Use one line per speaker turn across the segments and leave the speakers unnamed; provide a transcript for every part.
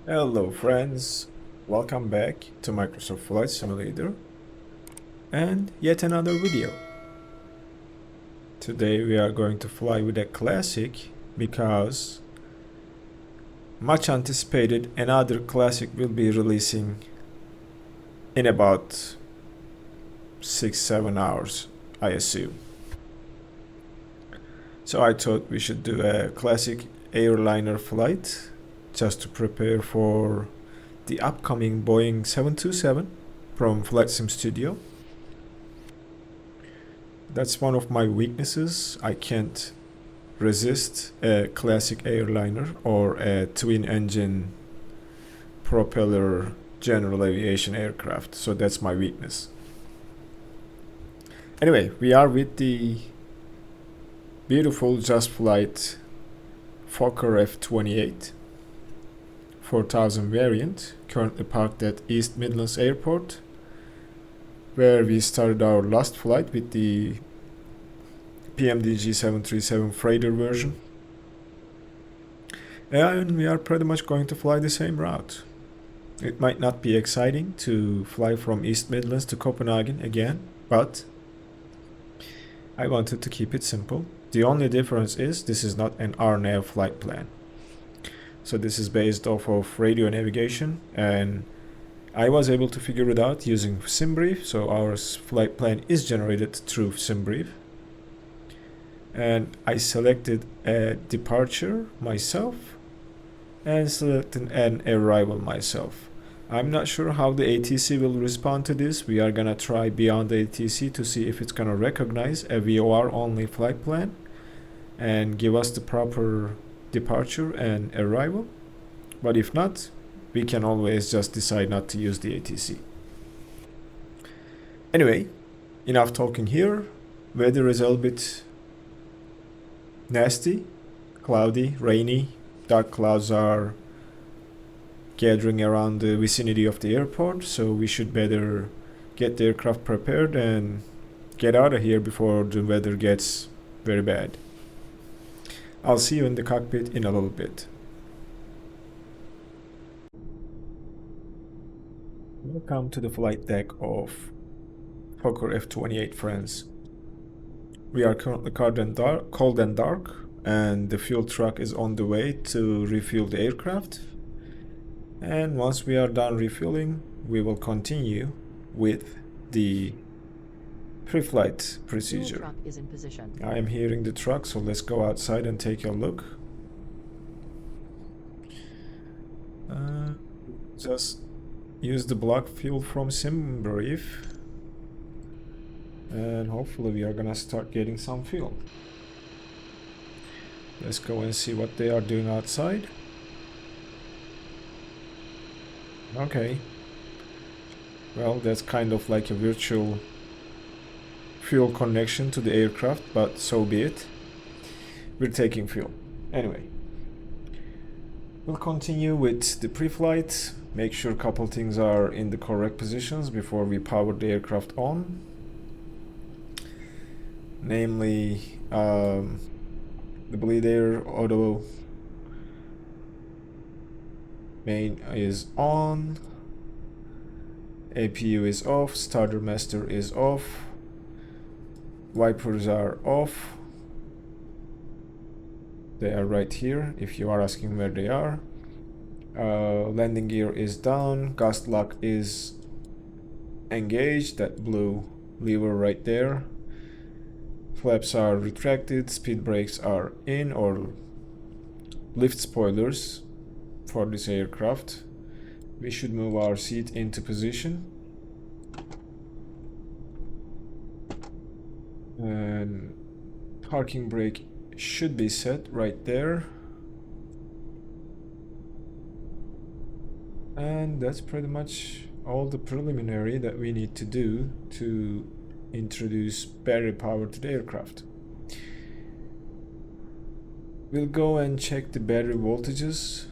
Hello friends, welcome back to Microsoft Flight Simulator and yet another video. Today we are going to fly with a classic because much anticipated another classic will be releasing in about 6-7 hours, I assume. So I thought we should do a classic Airliner flight just to prepare for the upcoming Boeing 727 from Flight Sim Studio. That's one of my weaknesses. I can't resist a classic airliner or a twin engine propeller general aviation aircraft, so that's my weakness. Anyway, we are with the beautiful Just Flight Fokker F28 4000 variant, currently parked at East Midlands Airport, where we started our last flight with the PMDG 737 freighter version. And we are pretty much going to fly the same route. It might not be exciting to fly from East Midlands to Copenhagen again, but I wanted to keep it simple. The only difference is this is not an RNAV flight plan. So this is based off of radio navigation, and I was able to figure it out using SimBrief. So our flight plan is generated through SimBrief. And I selected a departure myself and selected an arrival myself. I'm not sure how the ATC will respond to this. We are gonna try beyond the ATC to see if it's gonna recognize a VOR only flight plan and give us the proper departure and arrival. But if not, we can always just decide not to use the ATC. Anyway, enough talking here. Weather is a little bit nasty, cloudy, rainy. Dark clouds are gathering around the vicinity of the airport, so we should better get the aircraft prepared and get out of here before the weather gets very bad. I'll see you in the cockpit in a little bit. Welcome to the flight deck of Fokker F28, friends. We are currently cold and dark, and the fuel truck is on the way to refuel the aircraft. And once we are done refueling, we will continue with the pre-flight procedure.
Truck is in position.
I am hearing the truck, so let's go outside and take a look. Just use the block fuel from SimBrief, and hopefully we are gonna start getting some fuel. Let's go and see what they are doing outside. Okay. Well, that's kind of like a virtual fuel connection to the aircraft, but so be it. We're taking fuel. Anyway, we'll continue with the pre-flight. Make sure a couple things are in the correct positions before we power the aircraft on. Namely, the bleed air auto main is on, APU is off, starter master is off, wipers are off. They are right here if you are asking where they are. Landing gear is down, gust lock is engaged, that blue lever right there. Flaps are retracted, speed brakes are in, or lift spoilers for this aircraft. We should move our seat into position. And parking brake should be set right there. And that's pretty much all the preliminary that we need to do to introduce battery power to the aircraft. We'll go and check the battery voltages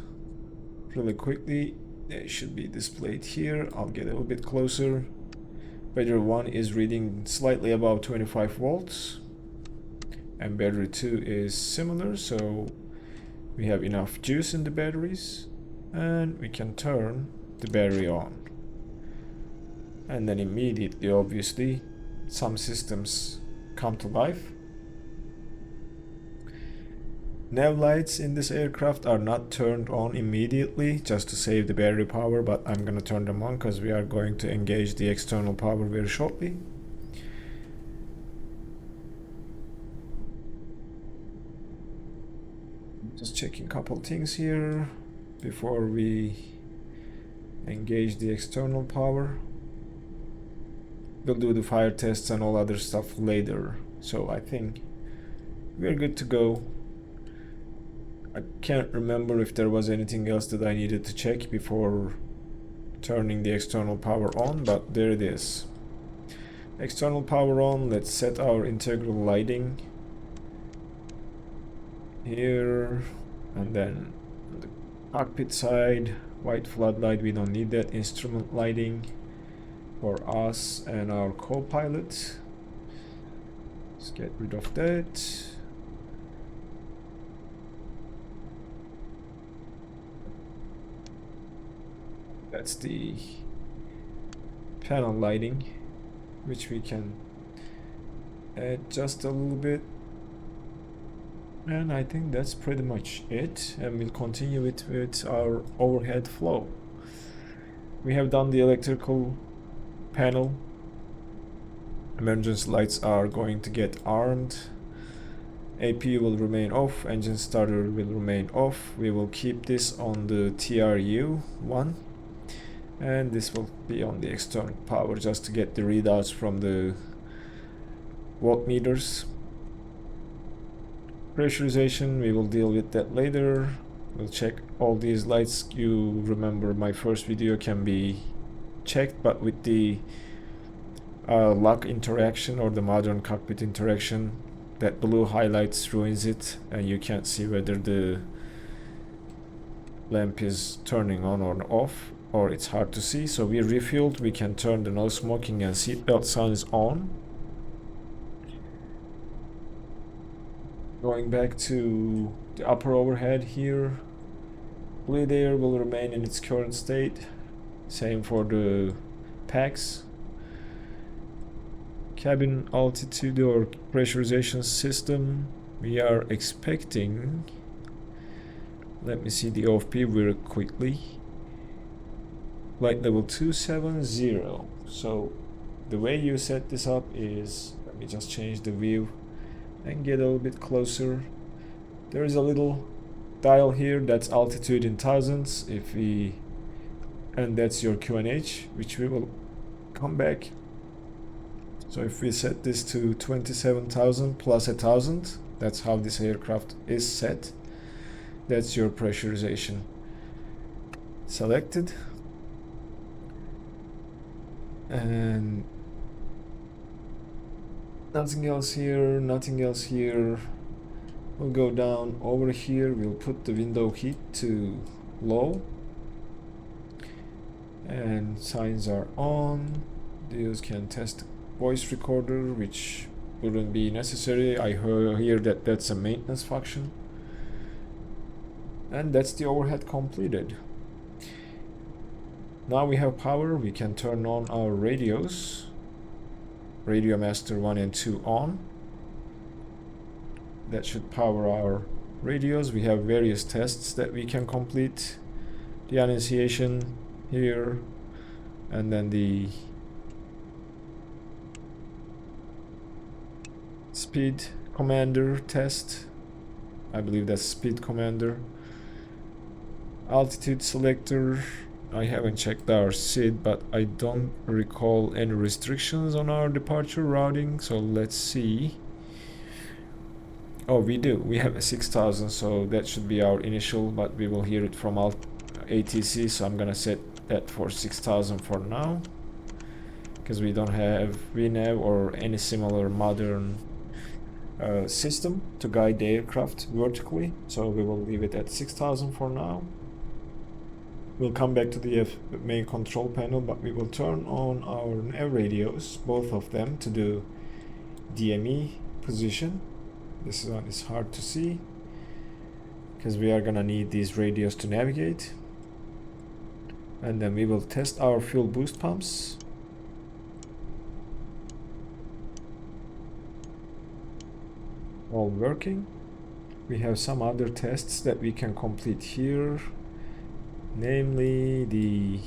really quickly. They should be displayed here. I'll get a little bit closer. Battery 1 is reading slightly above 25 volts, and battery 2 is similar, so we have enough juice in the batteries. and we can turn the battery on, and then immediately, obviously, some systems come to life. Nav lights in this aircraft are not turned on immediately just to save the battery power, but I'm gonna turn them on because we are going to engage the external power very shortly. Just checking a couple things here before we engage the external power. We'll do the fire tests and all other stuff later, so I think we're good to go. I can't remember if there was anything else that I needed to check before turning the external power on, but there it is. External power on. Let's set our integral lighting here, and then on the cockpit side, white floodlight, we don't need that. Instrument lighting for us and our co-pilot. Let's get rid of that. That's the panel lighting, which we can add just a little bit. And I think that's pretty much it, and we'll continue it with our overhead flow. We have done the electrical panel. Emergency lights are going to get armed. APU will remain off, engine starter will remain off. We will keep this on the TRU1, and this will be on the external power just to get the readouts from the voltmeters. Pressurization, we will deal with that later. We'll check all these lights. You remember my first video can be checked, but with the lock interaction or the modern cockpit interaction, that blue highlights ruins it, and you can't see whether the lamp is turning on or off, or it's hard to see. So we refueled, we can turn the no smoking and seatbelt signs on. Going back to the upper overhead here, bleed air will remain in its current state. Same for the packs. Cabin altitude or pressurization system, we are expecting, let me see the OFP very quickly, flight level 270. So the way you set this up is, let me just change the view and get a little bit closer. There is a little dial here, that's altitude in thousands, and that's your QNH, which we will come back. So if we set this to 27,000 plus 1,000, that's how this aircraft is set. That's your pressurization. Selected. And nothing else here, nothing else here. We'll go down over here, we'll put the window heat to low. And signs are on. These can test voice recorder, which wouldn't be necessary. I hear that that's a maintenance function. And that's the overhead completed. Now we have power, we can turn on our radios. Radio Master 1 and 2 on. That should power our radios. We have various tests that we can complete. The annunciation here, and then the speed commander test. I believe that's speed commander. Altitude selector. I haven't checked our SID, but I don't recall any restrictions on our departure routing, so let's see. Oh, we do. We have a 6,000, so that should be our initial, but we will hear it from ATC, so I'm gonna set that for 6,000 for now, because we don't have VNAV or any similar modern system to guide the aircraft vertically, so we will leave it at 6,000 for now. We'll come back to the main control panel, but we will turn on our nav radios, both of them, to the DME position. This one is hard to see because we are gonna need these radios to navigate. and then we will test our fuel boost pumps. All working. We have some other tests that we can complete here, namely the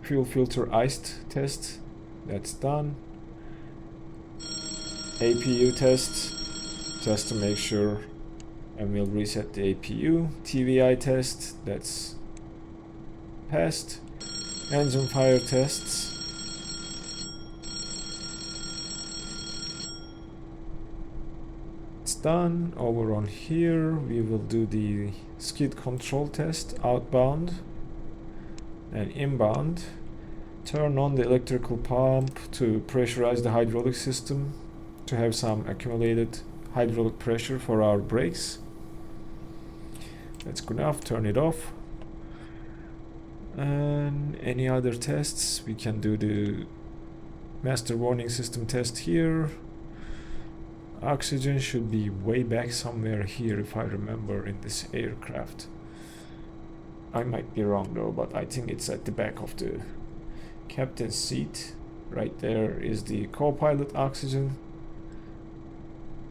fuel filter iced test. That's done. APU test, just to make sure, and we'll reset the APU. TVI test, that's passed. Engine fire tests. It's done. Over on here, we will do the skid control test, outbound and inbound. Turn on the electrical pump to pressurize the hydraulic system to have some accumulated hydraulic pressure for our brakes. That's good enough. Turn it off. And any other tests, we can do the master warning system test here. Oxygen should be way back somewhere here, if I remember, in this aircraft. I might be wrong though, but I think it's at the back of the captain's seat. Right there is the co-pilot oxygen,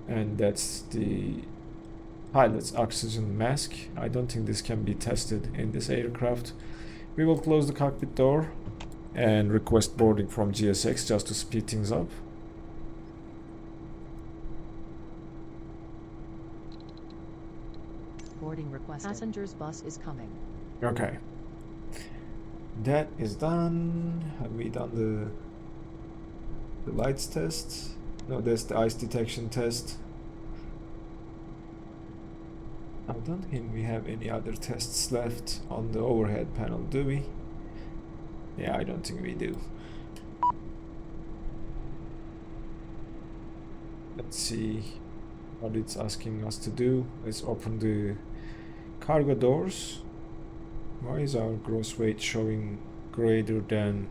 and that's the pilot's oxygen mask. I don't think this can be tested in this aircraft. We will close the cockpit door and request boarding from GSX just to speed things up.
Boarding request. Passenger's bus is coming.
Okay. That is done. Have we done the lights test? No, that's the ice detection test. I don't think we have any other tests left on the overhead panel, do we? Yeah, I don't think we do. Let's see what it's asking us to do. Let's open the cargo doors. Why is our gross weight showing greater than...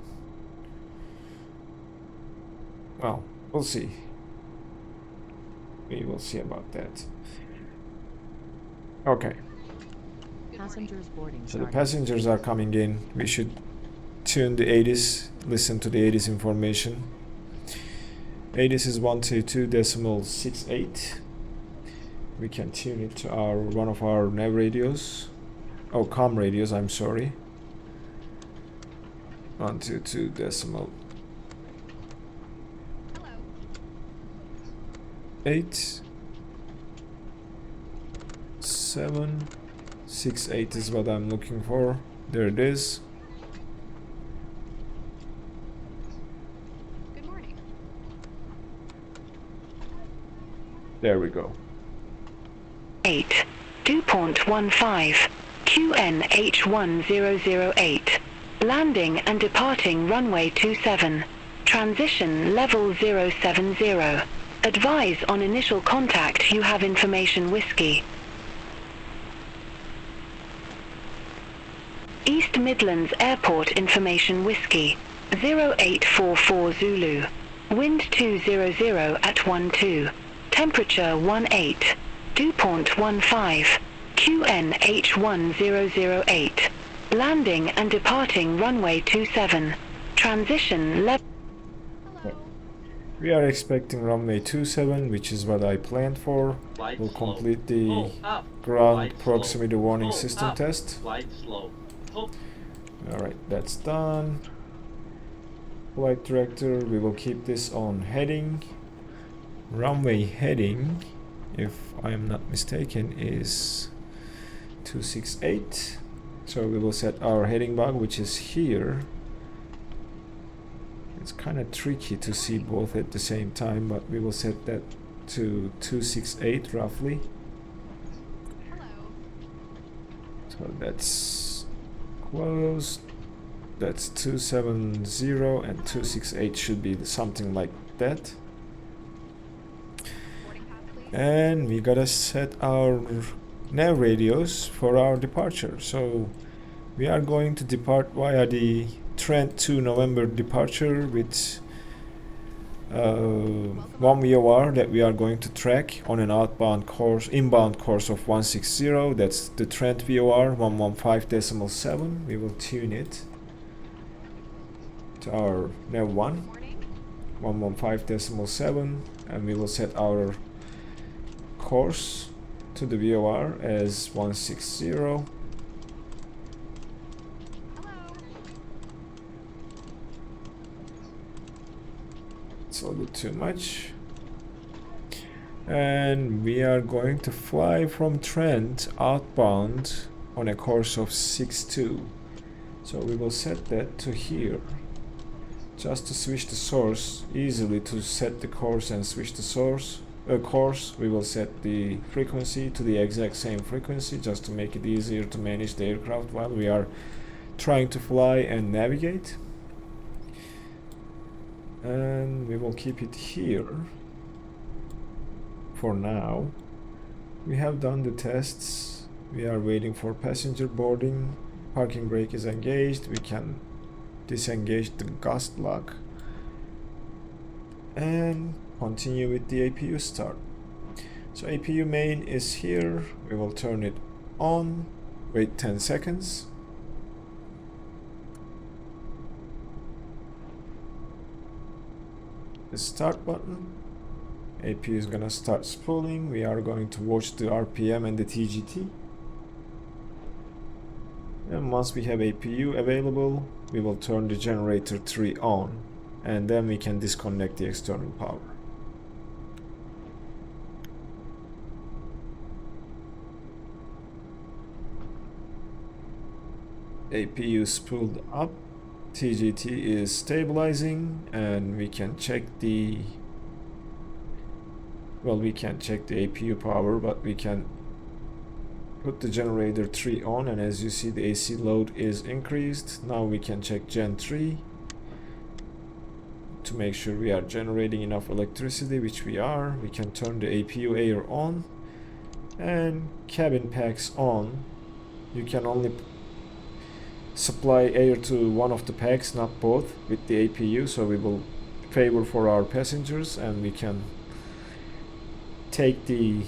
Well, we'll see. We will see about that. Okay.
Passengers boarding.
So the passengers are coming in. We should tune the ATIS, listen to the ATIS information. ATIS is 122.68. We can tune it to our one of our nav radios. Oh, com radios, I'm sorry. 122.8. 768 is what I'm looking for. There it is.
Good morning.
There we go.
8, 2.15, QNH1008. Landing and departing runway 27. Transition level 070. Advise on initial contact you have information whiskey. East Midlands Airport information whiskey. 0844 Zulu. Wind 200 at 12. Temperature 18. 2.15. QNH1008. Landing and departing runway 27. Transition level.
We are expecting runway 27, which is what I planned for. We'll complete the ground proximity warning system test. Alright, that's done. Flight director, we will keep this on heading. Runway heading, if I am not mistaken, is 268. So we will set our heading bug, which is here. It's kind of tricky to see both at the same time, but we will set that to 268 roughly.
Hello.
So that's closed. That's 270 and 268 should be something like that.
Boarding pass, please.
And we gotta set our nav radios for our departure. So we are going to depart via the Trent to November departure with one VOR that we are going to track on an inbound course of 160. That's the trend VOR 115.7. We will tune it to our nav 1 115.7, and we will set our course to the VOR as 160.
Hello.
It's a little bit too much. And we are going to fly from Trent outbound on a course of 62. So we will set that to here. Just to switch the source easily, to set the course and switch the course, we will set the frequency to the exact same frequency, just to make it easier to manage the aircraft while we are trying to fly and navigate. And we will keep it here for now. We have done the tests. We are waiting for passenger boarding. Parking brake is engaged. We can disengage the gust lock and continue with the APU start. So APU main is here. We will turn it on, wait 10 seconds. The start button. APU is gonna start spooling. We are going to watch the RPM and the TGT. And once we have APU available, we will turn the generator 3 on, and then we can disconnect the external power. APU spooled up, TGT is stabilizing, and we can check the APU power, but we can put the generator 3 on, and as you see, the AC load is increased. Now we can check Gen 3 to make sure we are generating enough electricity, which we are. We can turn the APU air on and cabin packs on. You can only supply air to one of the packs, not both, with the APU, so we will favor for our passengers, and we can take the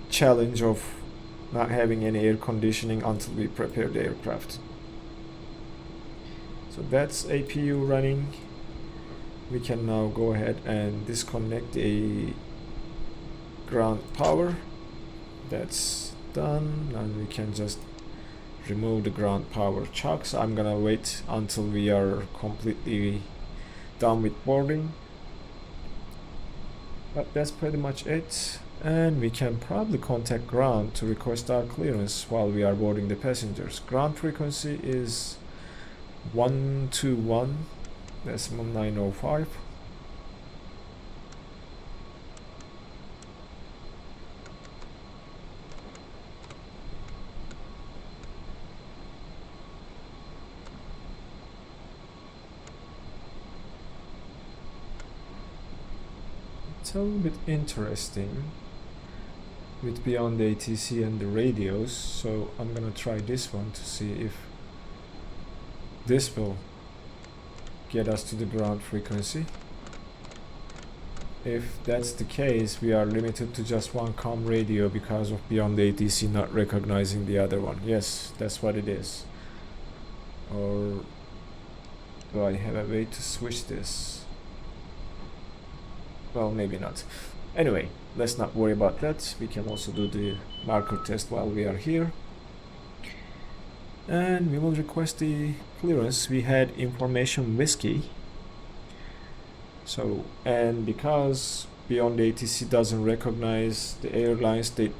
challenge of not having any air conditioning until we prepare the aircraft. So that's APU running. We can now go ahead and disconnect the ground power. That's done, and we can just remove the ground power chocks. I'm gonna wait until we are completely done with boarding, but that's pretty much it. And we can probably contact ground to request our clearance while we are boarding the passengers. Ground frequency is 121.905. It's a little bit interesting with beyond the ATC and the radios, so I'm gonna try this one to see if this will get us to the ground frequency. If that's the case, we are limited to just one comm radio because of beyond the ATC not recognizing the other one. Yes, that's what it is. Or do I have a way to switch this? Well, maybe not. Anyway, let's not worry about that. We can also do the marker test while we are here. And we will request the clearance. We had information whiskey. So, and because beyond the ATC doesn't recognize the airlines that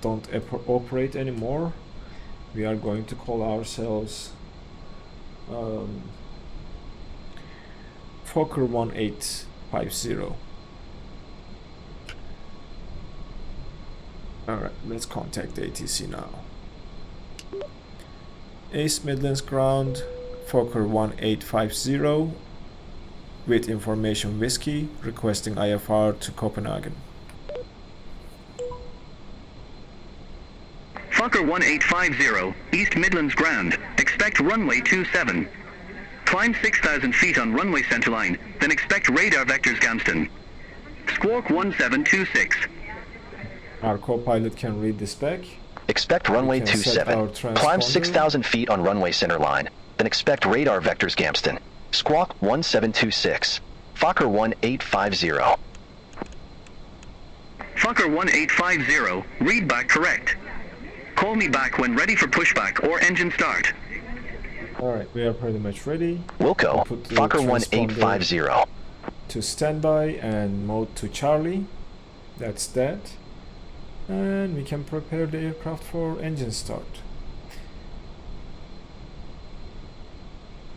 don't operate anymore, we are going to call ourselves Fokker 1850. Alright, let's contact the ATC now. East Midlands ground, Fokker 1850 with information whiskey, requesting IFR to Copenhagen.
Fokker 1850, East Midlands ground, expect runway 27. Climb 6,000 feet on runway centerline, then expect radar vectors Gamston. Squawk 1726.
Our co-pilot can read this back.
Expect runway
can set our
27. Climb
transponder.
6,000 feet on runway centerline, then expect radar vectors Gamston. Squawk 1726. Fokker 1850.
Fokker 1850, read back correct. Call me back when ready for pushback or engine start.
Alright, we are pretty much ready.
Wilco,
Put the
Fokker
transponder
1850.
to standby and mode to Charlie. That's that. And we can prepare the aircraft for engine start.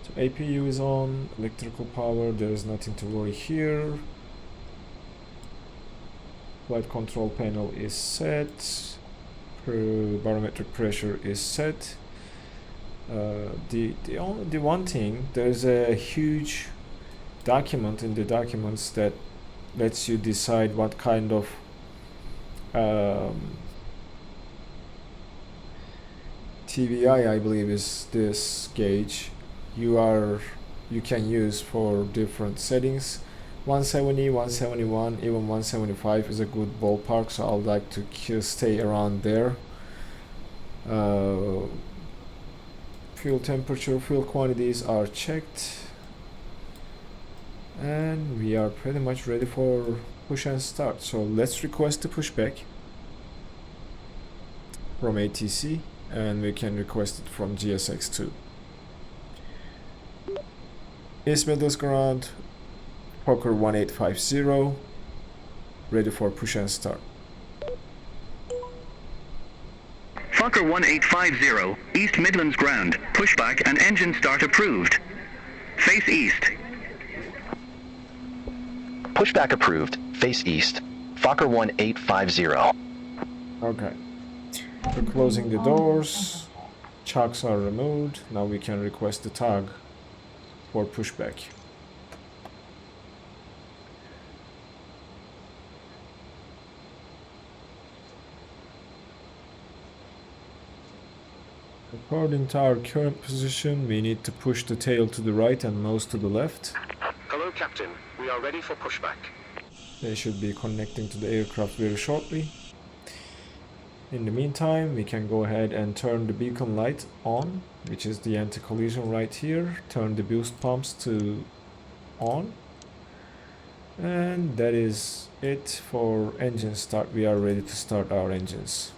So APU is on, electrical power, there is nothing to worry here. Flight control panel is set. Barometric pressure is set. The one thing, there's a huge document in the documents that lets you decide what kind of TVI, I believe, is this gauge you can use for different settings. 170, 171, even 175 is a good ballpark, so I'd like to stay around there. Fuel temperature, fuel quantities are checked, and we are pretty much ready for push and start. So let's request the pushback from ATC, and we can request it from GSX too. East Midlands ground, Fokker 1850, ready for push and start.
Fokker 1850, East Midlands ground, pushback and engine start approved. Face east.
Pushback approved. Face east. Fokker 1850.
Okay. We're closing the doors. Chocks are removed. Now we can request the tag for pushback. According to our current position, we need to push the tail to the right and nose to the left.
Hello, Captain. We are ready for pushback.
They should be connecting to the aircraft very shortly. In the meantime, we can go ahead and turn the beacon light on, which is the anti-collision right here. Turn the boost pumps to on. And that is it for engine start. We are ready to start our engines.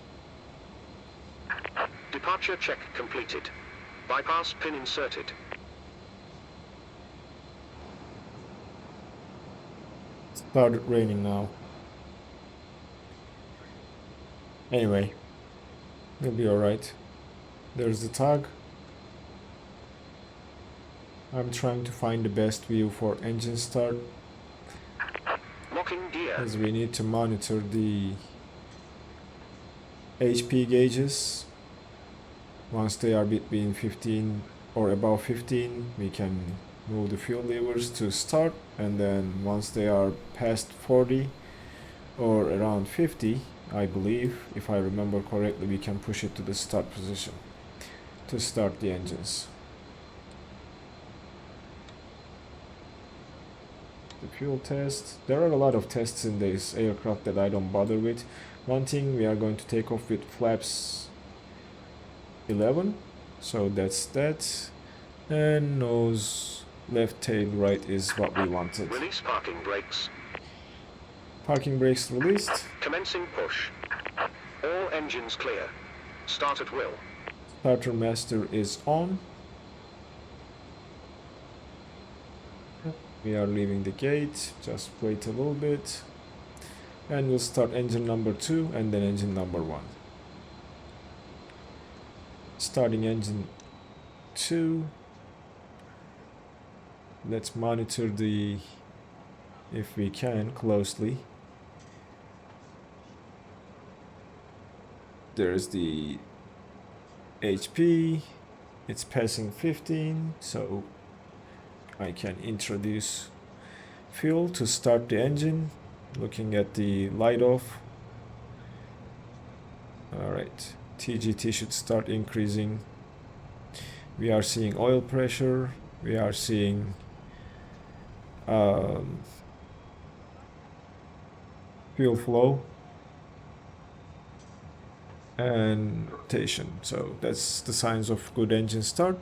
Departure check completed. Bypass pin inserted.
Started raining now. Anyway, we'll be alright. There's the tag. I'm trying to find the best view for engine start,
Locking gear.
as we need to monitor the HP gauges. Once they are between 15 or above 15, we can move the fuel levers to start, and then once they are past 40 or around 50, I believe, if I remember correctly, we can push it to the start position to start the engines. The fuel test. There are a lot of tests in this aircraft that I don't bother with. One thing, we are going to take off with flaps 11, so that's that, and nose left tail right is what we wanted.
Release parking brakes.
Parking brakes released.
Commencing push. All engines clear. Start at will.
Starter master is on. We are leaving the gate, just wait a little bit, and we'll start engine number 2 and then engine number 1. Starting engine 2. Let's monitor the, if we can, closely. There's the HP, it's passing 15, so I can introduce fuel to start the engine. Looking at the light off. Alright, TGT should start increasing. We are seeing oil pressure We are seeing fuel flow and rotation. So that's the signs of good engine start.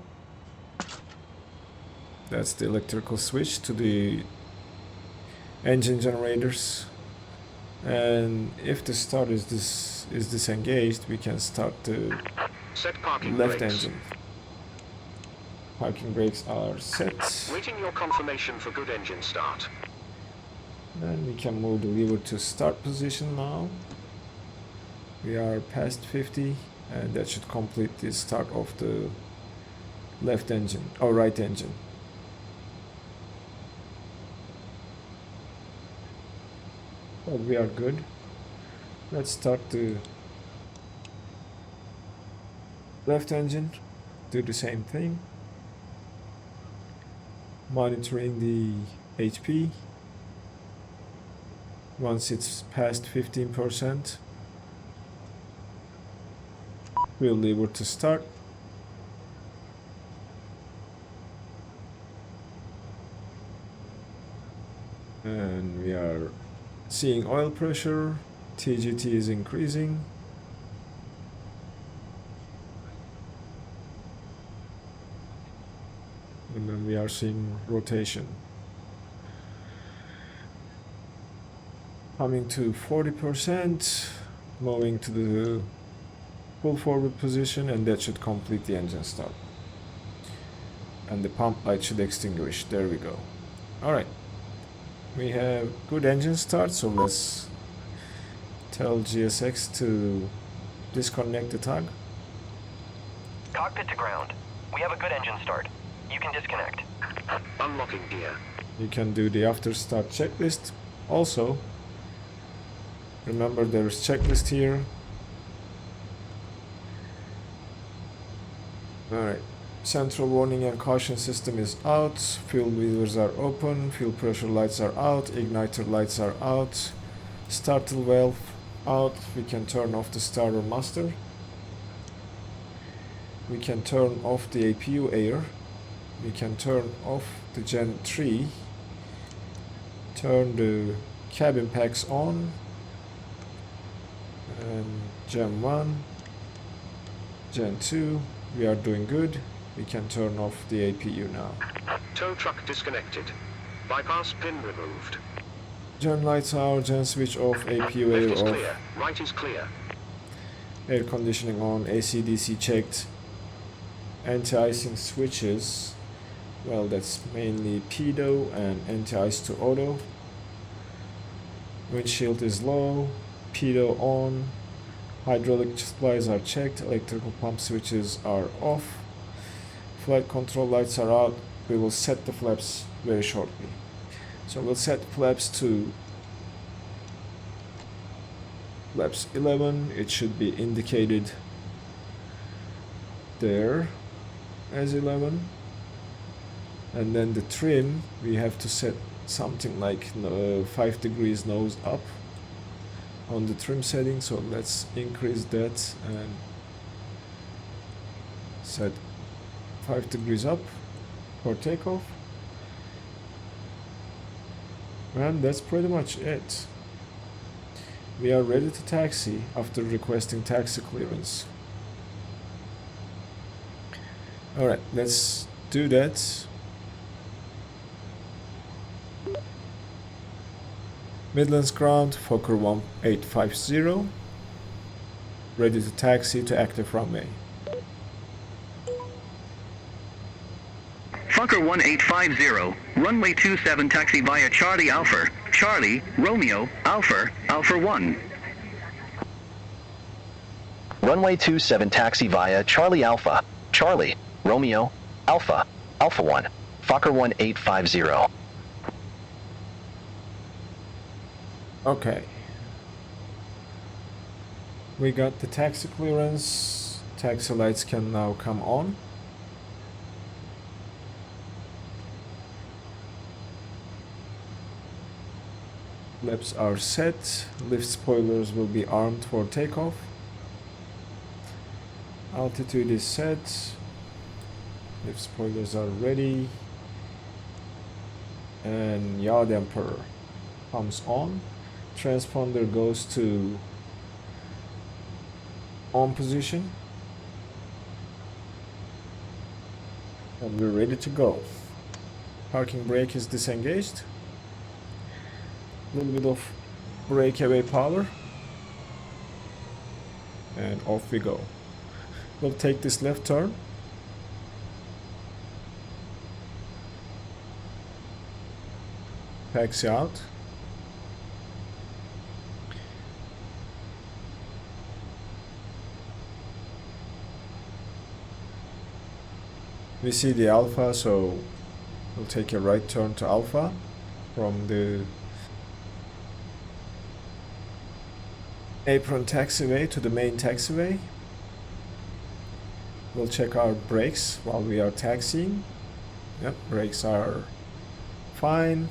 That's the electrical switch to the engine generators. And if the start is disengaged, we can start the
Set parking
left
brakes.
engine. Parking brakes are set.
Waiting your confirmation for good engine start.
And we can move the lever to start position now. We are past 50, and that should complete the start of the left engine or right engine. But we are good. Let's start the left engine. Do the same thing. Monitoring the HP. Once it's past 15%, we'll lever to start. And we are seeing oil pressure. TGT is increasing. And then we are seeing rotation coming to 40%, moving to the full forward position, and that should complete the engine start. And the pump light should extinguish. There we go. All right, we have good engine start, so let's tell GSX to disconnect the tug.
Cockpit to ground. We have a good engine start. You can disconnect.
Unlocking gear.
You can do the after start checklist. Also, remember there is checklist here. Alright, central warning and caution system is out, fuel levers are open, fuel pressure lights are out, igniter lights are out, startle valve out. We can turn off the starter master. We can turn off the APU air. We can turn off the Gen 3. Turn the cabin packs on. And Gen 1. Gen 2. We are doing good. We can turn off the APU now.
Tow truck disconnected. Bypass pin removed.
Gen lights are, gen switch off, APU
Left
air
is
off.
clear. Right is clear.
Air conditioning on, AC/DC checked. Anti-icing switches. Well, that's mainly pedo and anti-ice to auto. Windshield is low. Pedo on. Hydraulic supplies are checked. Electrical pump switches are off. Flight control lights are out. We will set the flaps very shortly. So we'll set flaps to flaps 11. It should be indicated there as 11. And then the trim, we have to set something like 5 degrees nose up on the trim setting. So let's increase that and set 5 degrees up for takeoff. And that's pretty much it. We are ready to taxi after requesting taxi clearance. Alright, let's do that. Midlands ground, Fokker 1850. Ready to taxi to active runway.
Fokker 1850, runway 27 taxi via Charlie Alpha, Charlie, Romeo, Alpha, Alpha 1.
Runway 27 taxi via Charlie Alpha, Charlie, Romeo, Alpha, Alpha 1, Fokker 1850.
Okay. We got the taxi clearance. Taxi lights can now come on. Flaps are set. Lift spoilers will be armed for takeoff. Altitude is set. Lift spoilers are ready. and yaw damper comes on. Transponder goes to on position, and we're ready to go. Parking brake is disengaged. A little bit of breakaway power, and off we go. We'll take this left turn. Taxi out. We see the Alpha, so we'll take a right turn to Alpha from the apron taxiway to the main taxiway. We'll check our brakes while we are taxiing. Yep, brakes are fine.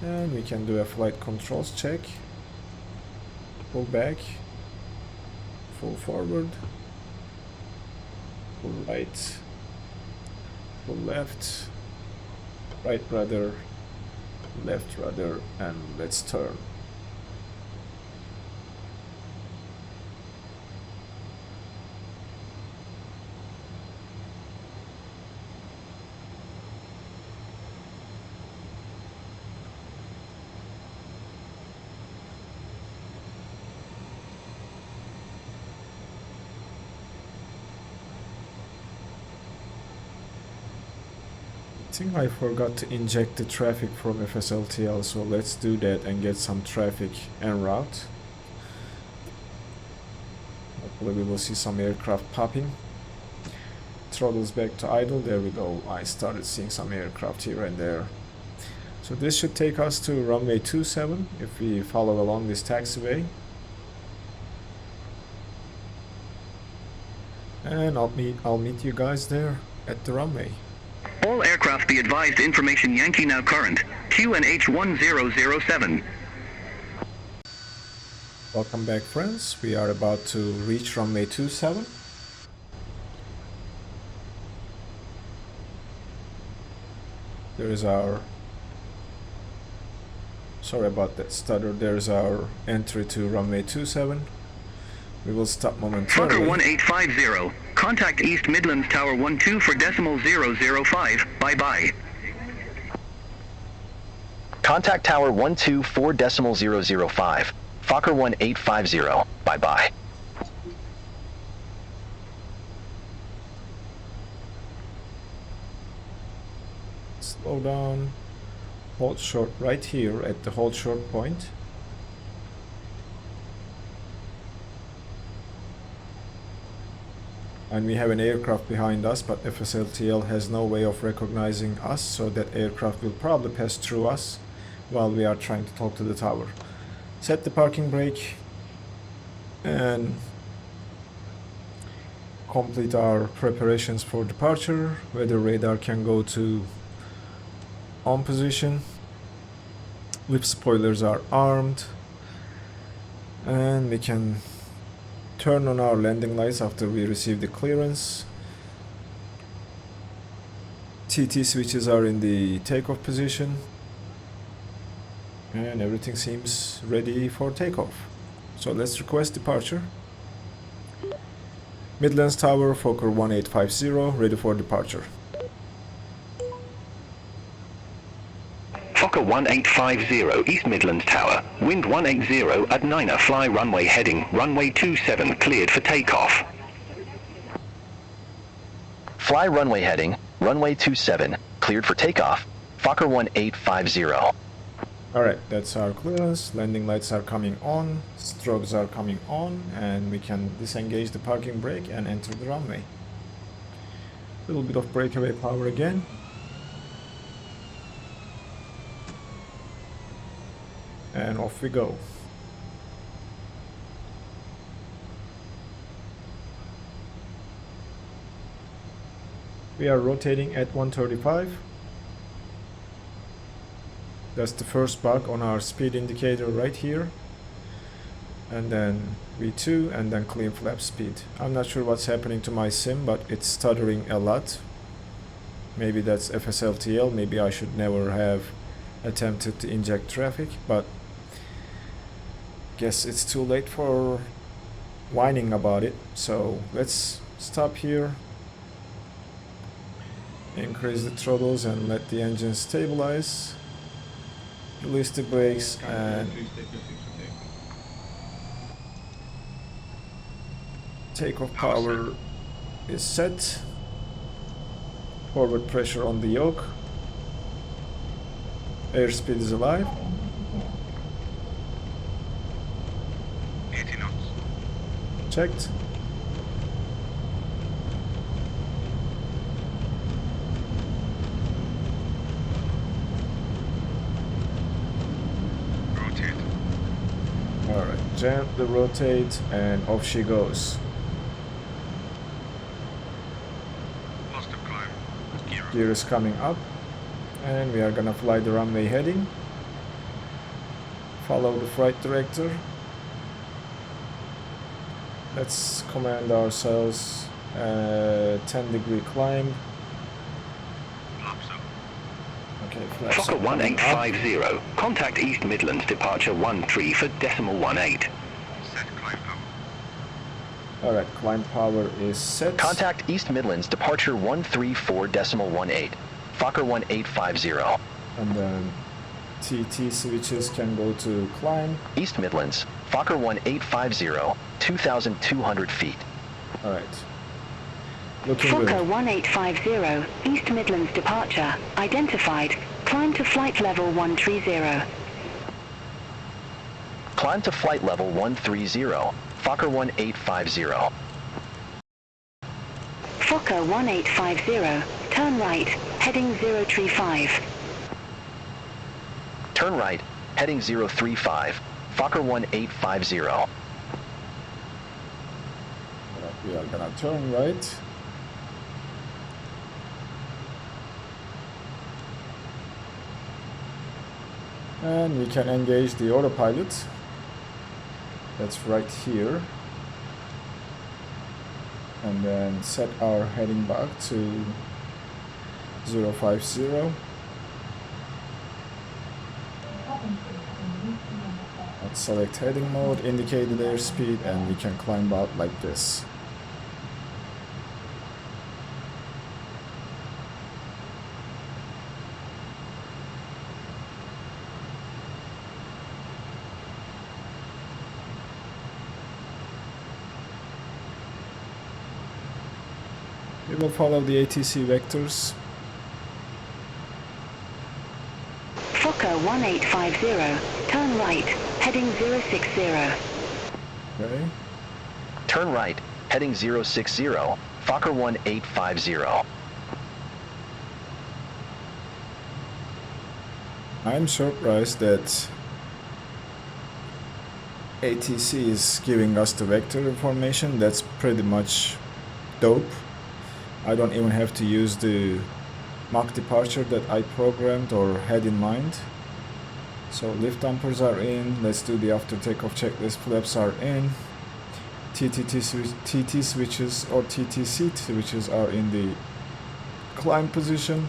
And we can do a flight controls check. Pull back, full forward, pull right, pull left, right rudder, left rudder, and let's turn. I think I forgot to inject the traffic from FSLTL, so let's do that and get some traffic en route. Hopefully we will see some aircraft popping. Throttles back to idle, there we go. I started seeing some aircraft here and there. So this should take us to runway 27 if we follow along this taxiway. And I'll meet you guys there at the runway.
All aircraft be advised, information Yankee now current, QNH 1007.
Welcome back, friends. We are about to reach runway 27. There is our, sorry about that stutter, there's our entry to runway 27. We will stop momentarily.
Fokker 1850, contact East Midlands Tower 12 for decimal 005, bye-bye.
Contact Tower 12 for decimal 005. Fokker 1850, bye-bye.
Slow down, hold short right here at the hold short point. And we have an aircraft behind us, but FSLTL has no way of recognizing us, so that aircraft will probably pass through us while we are trying to talk to the tower. Set the parking brake and complete our preparations for departure. Weather radar can go to on position. Whip spoilers are armed, and we can turn on our landing lights after we receive the clearance. TT switches are in the takeoff position, and everything seems ready for takeoff. So let's request departure. Midlands Tower, Fokker 1850, ready for departure.
Fokker 1850, East Midlands Tower, wind 180 at 9er, fly runway heading, runway 27, cleared for takeoff. Fly runway heading, runway 27, cleared for takeoff, Fokker 1850.
Alright, that's our clearance. Landing lights are coming on, strobes are coming on, and we can disengage the parking brake and enter the runway. A little bit of breakaway power again. And off we go. We are rotating at 135. That's the first bug on our speed indicator right here. And then V2 and then clean flap speed. I'm not sure what's happening to my sim, but it's stuttering a lot. Maybe that's FSLTL, maybe I should never have attempted to inject traffic, but guess it's too late for whining about it. So let's stop here, increase the throttles and let the engine stabilize, release the brakes, and takeoff power is set. Forward pressure on the yoke. Airspeed is alive.
80 knots.
Checked.
Rotate.
Alright, gently rotate and off she goes.
Positive climb. Gear up.
Gear is coming up and we are gonna fly the runway heading. Follow the flight director. Let's command ourselves 10-degree climb.
Flaps up.
Okay, flaps
Fokker
are coming up.
1850, contact East Midlands departure 13 for decimal 18.
Set climb power.
Alright, climb power is set.
Contact East Midlands departure 134 decimal 18. Fokker 1850.
And then TT switches can go to climb.
East Midlands, Fokker 1850, 2,200 feet.
Alright. Looking
Fokker
good.
1850, East Midlands departure, identified. Climb to flight level 130.
Climb to flight level 130, Fokker 1850.
Fokker 1850, turn right, heading 035.
Turn right, heading 035, Fokker 1850.
Alright, we are gonna turn right. And we can engage the autopilot. That's right here. And then set our heading back to 050. Let's select heading mode, indicate the airspeed, and we can climb out like this. We will follow the ATC vectors.
Fokker 1850, turn right, heading 060.
Okay.
Turn right, heading 060, Fokker 1850.
I'm surprised that ATC is giving us the vector information. That's pretty much dope. I don't even have to use the Mach departure that I programmed or had in mind. So lift dampers are in. Let's do the after takeoff checklist. Flaps are in. TT switches or TTC switches are in the climb position.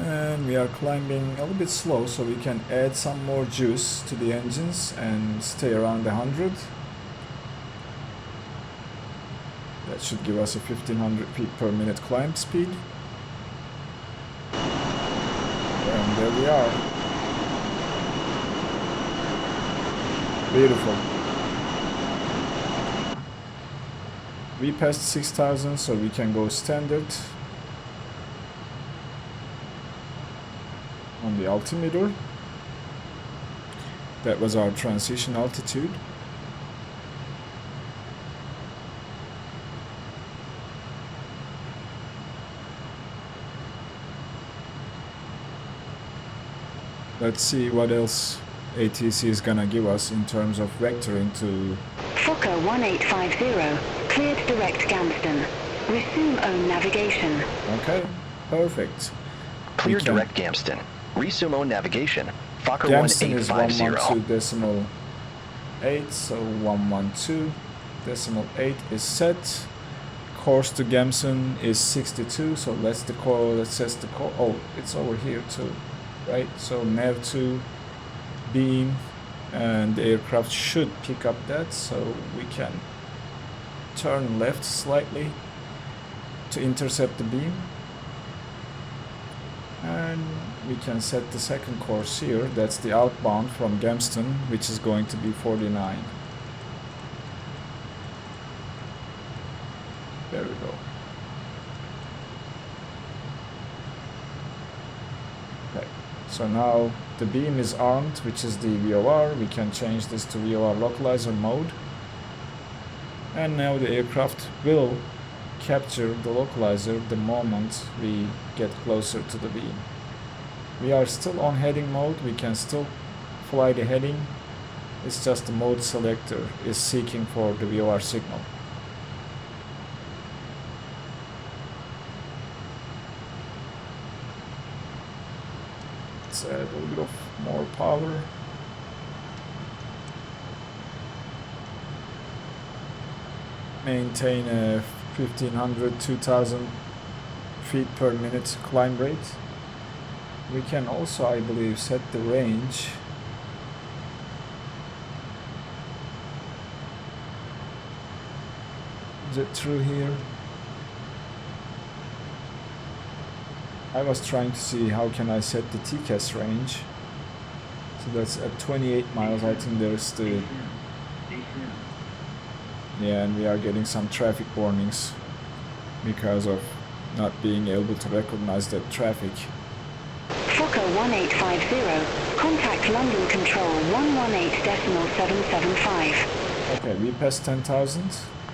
And we are climbing a little bit slow, so we can add some more juice to the engines and stay around 100. That should give us a 1500 feet per minute climb speed. And there we are. Beautiful. We passed 6,000, so we can go standard on the altimeter. That was our transition altitude. Let's see what else ATC is gonna give us in terms of vectoring to...
Fokker 1850, cleared direct Gamston. Resume own navigation.
Okay, perfect.
Clear
We can-
direct Gamston. Resume own navigation. Fokker
Gamston is
1850.
112.8, so 112.8 is set. course to Gamson is 62, so let's set the call. Oh, it's over here too, right? So MAV2 beam, and the aircraft should pick up that, so we can turn left slightly to intercept the beam, and we can set the second course here. That's the outbound from Gamston, which is going to be 49. There we go. Okay, so now the beam is armed, which is the VOR. We can change this to VOR localizer mode. And now the aircraft will capture the localizer the moment we get closer to the beam. We are still on heading mode. We can still fly the heading. It's just the mode selector is seeking for the VOR signal. Let's add a little bit of more power. Maintain a 1500-2000 feet per minute climb rate. We can also, I believe, set the range. Is it through here? I was trying to see how can I set the TCAS range. So that's at 28 miles. I think there's the... Yeah, and we are getting some traffic warnings because of not being able to recognize that traffic.
Fokker 1850, contact London Control 118.775.
Okay, we passed 10,000.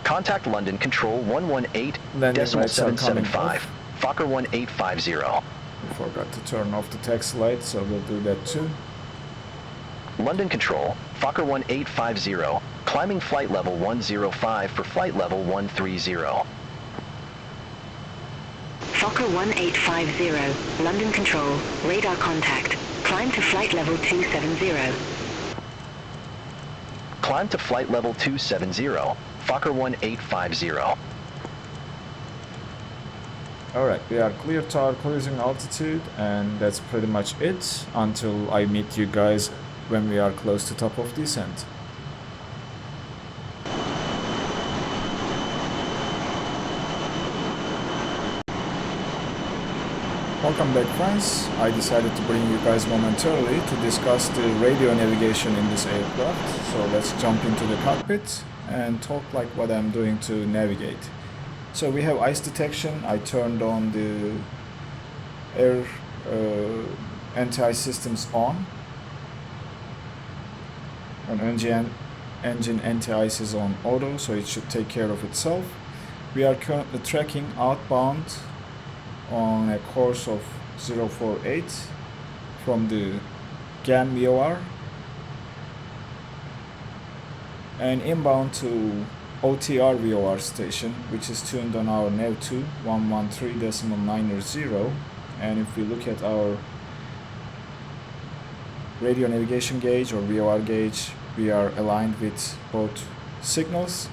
Contact London Control 118.775. Fokker 1850.
We forgot to turn off the text light, so we'll do that too.
London Control, Fokker 1850, climbing flight level 105 for flight level 130.
Fokker 1850, London Control, radar contact, climb to flight level 270.
Climb to flight level 270, Fokker 1850.
Alright, we are clear to our cruising altitude, and that's pretty much it until I meet you guys when we are close to top of descent. Welcome back, friends. I decided to bring you guys momentarily to discuss the radio navigation in this aircraft. So let's jump into the cockpit and talk like what I'm doing to navigate. So we have ice detection. I turned on the air anti-ice systems on. An engine anti-ice is on auto, so it should take care of itself. We are currently tracking outbound on a course of 048 from the GAN VOR, and inbound to OTR VOR station, which is tuned on our NAV2 113.900. And if we look at our radio navigation gauge or VOR gauge, we are aligned with both signals.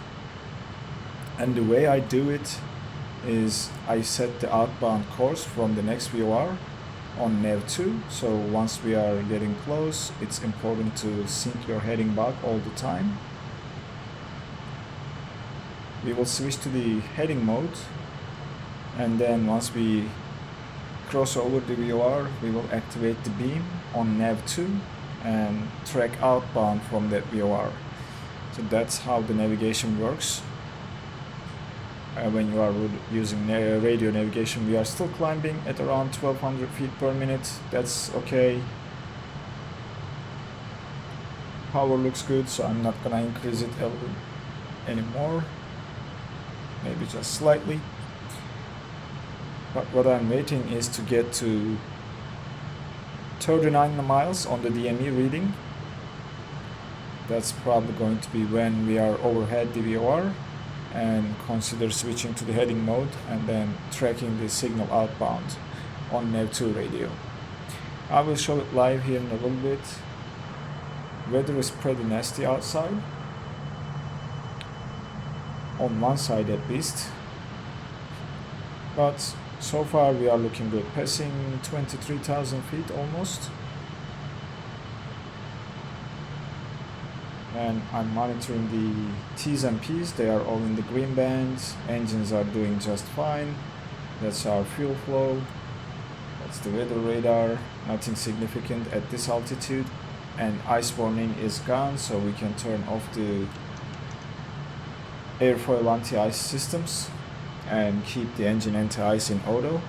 And the way I do it is I set the outbound course from the next VOR on NAV2. So once we are getting close, it's important to sync your heading back all the time. We will switch to the heading mode, and then once we cross over the VOR, we will activate the beam on NAV2 and track outbound from that VOR. So that's how the navigation works. When you are using radio navigation, we are still climbing at around 1200 feet per minute. That's okay. Power looks good, so I'm not gonna increase it anymore. Maybe just slightly. But what I'm waiting is to get to 39 miles on the DME reading. That's probably going to be when we are overhead the VOR, and consider switching to the heading mode and then tracking the signal outbound on NAV2 radio. I will show it live here in a little bit. Weather is pretty nasty outside, on one side at least. But so far we are looking good, passing 23,000 feet almost. And I'm monitoring the T's and P's, they are all in the green band, engines are doing just fine. That's our fuel flow, that's the weather radar, nothing significant at this altitude, and ice warning is gone, so we can turn off the airfoil anti-ice systems and keep the engine anti-ice in auto.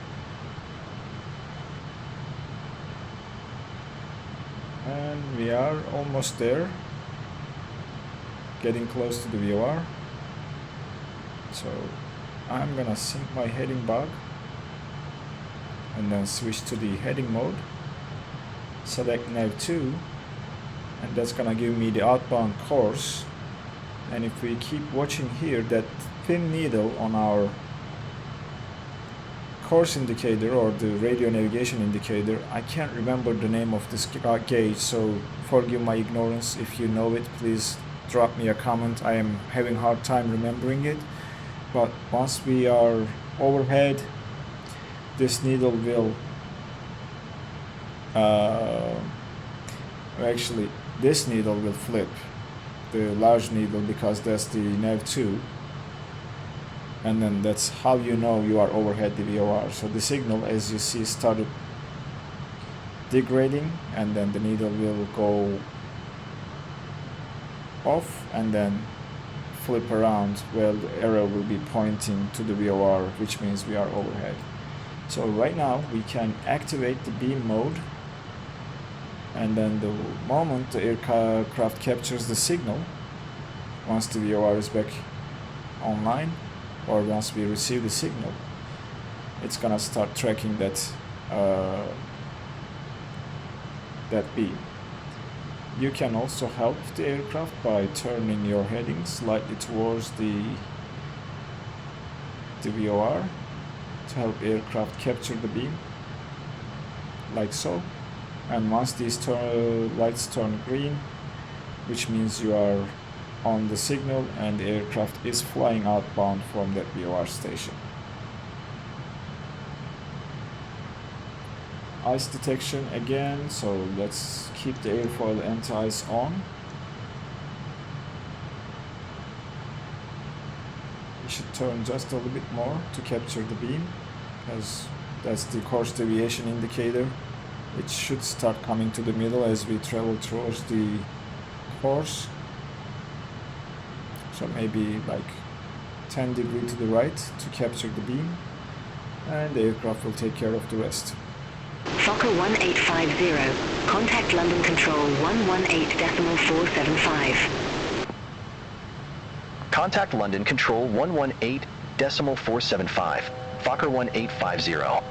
And we are almost there, getting close to the VOR. So I'm gonna sync my heading bug and then switch to the heading mode, select nav 2, and that's gonna give me the outbound course. And if we keep watching here, that thin needle on our course indicator or the radio navigation indicator, I can't remember the name of this gauge, so forgive my ignorance. If you know it, please drop me a comment. I am having a hard time remembering it. But once we are overhead, this needle will actually this needle will flip, the large needle, because that's the nav 2, and then that's how you know you are overhead the VOR. So the signal, as you see, started degrading, and then the needle will go off and then flip around where the arrow will be pointing to the VOR, which means we are overhead. So right now we can activate the beam mode, and then the moment the aircraft captures the signal, once the VOR is back online, or once we receive the signal, it's gonna start tracking that beam. You can also help the aircraft by turning your heading slightly towards the VOR to help aircraft capture the beam, like so. And once these lights turn green, which means you are on the signal and the aircraft is flying outbound from that VOR station. Ice detection again, so let's keep the airfoil anti-ice on. We should turn just a little bit more to capture the beam, because that's the course deviation indicator. It should start coming to the middle as we travel towards the course. So maybe like 10 degrees to the right to capture the beam, and the aircraft will take care of the rest.
Fokker 1850, contact London Control 118.475.
Contact London Control 118.475, Fokker 1850.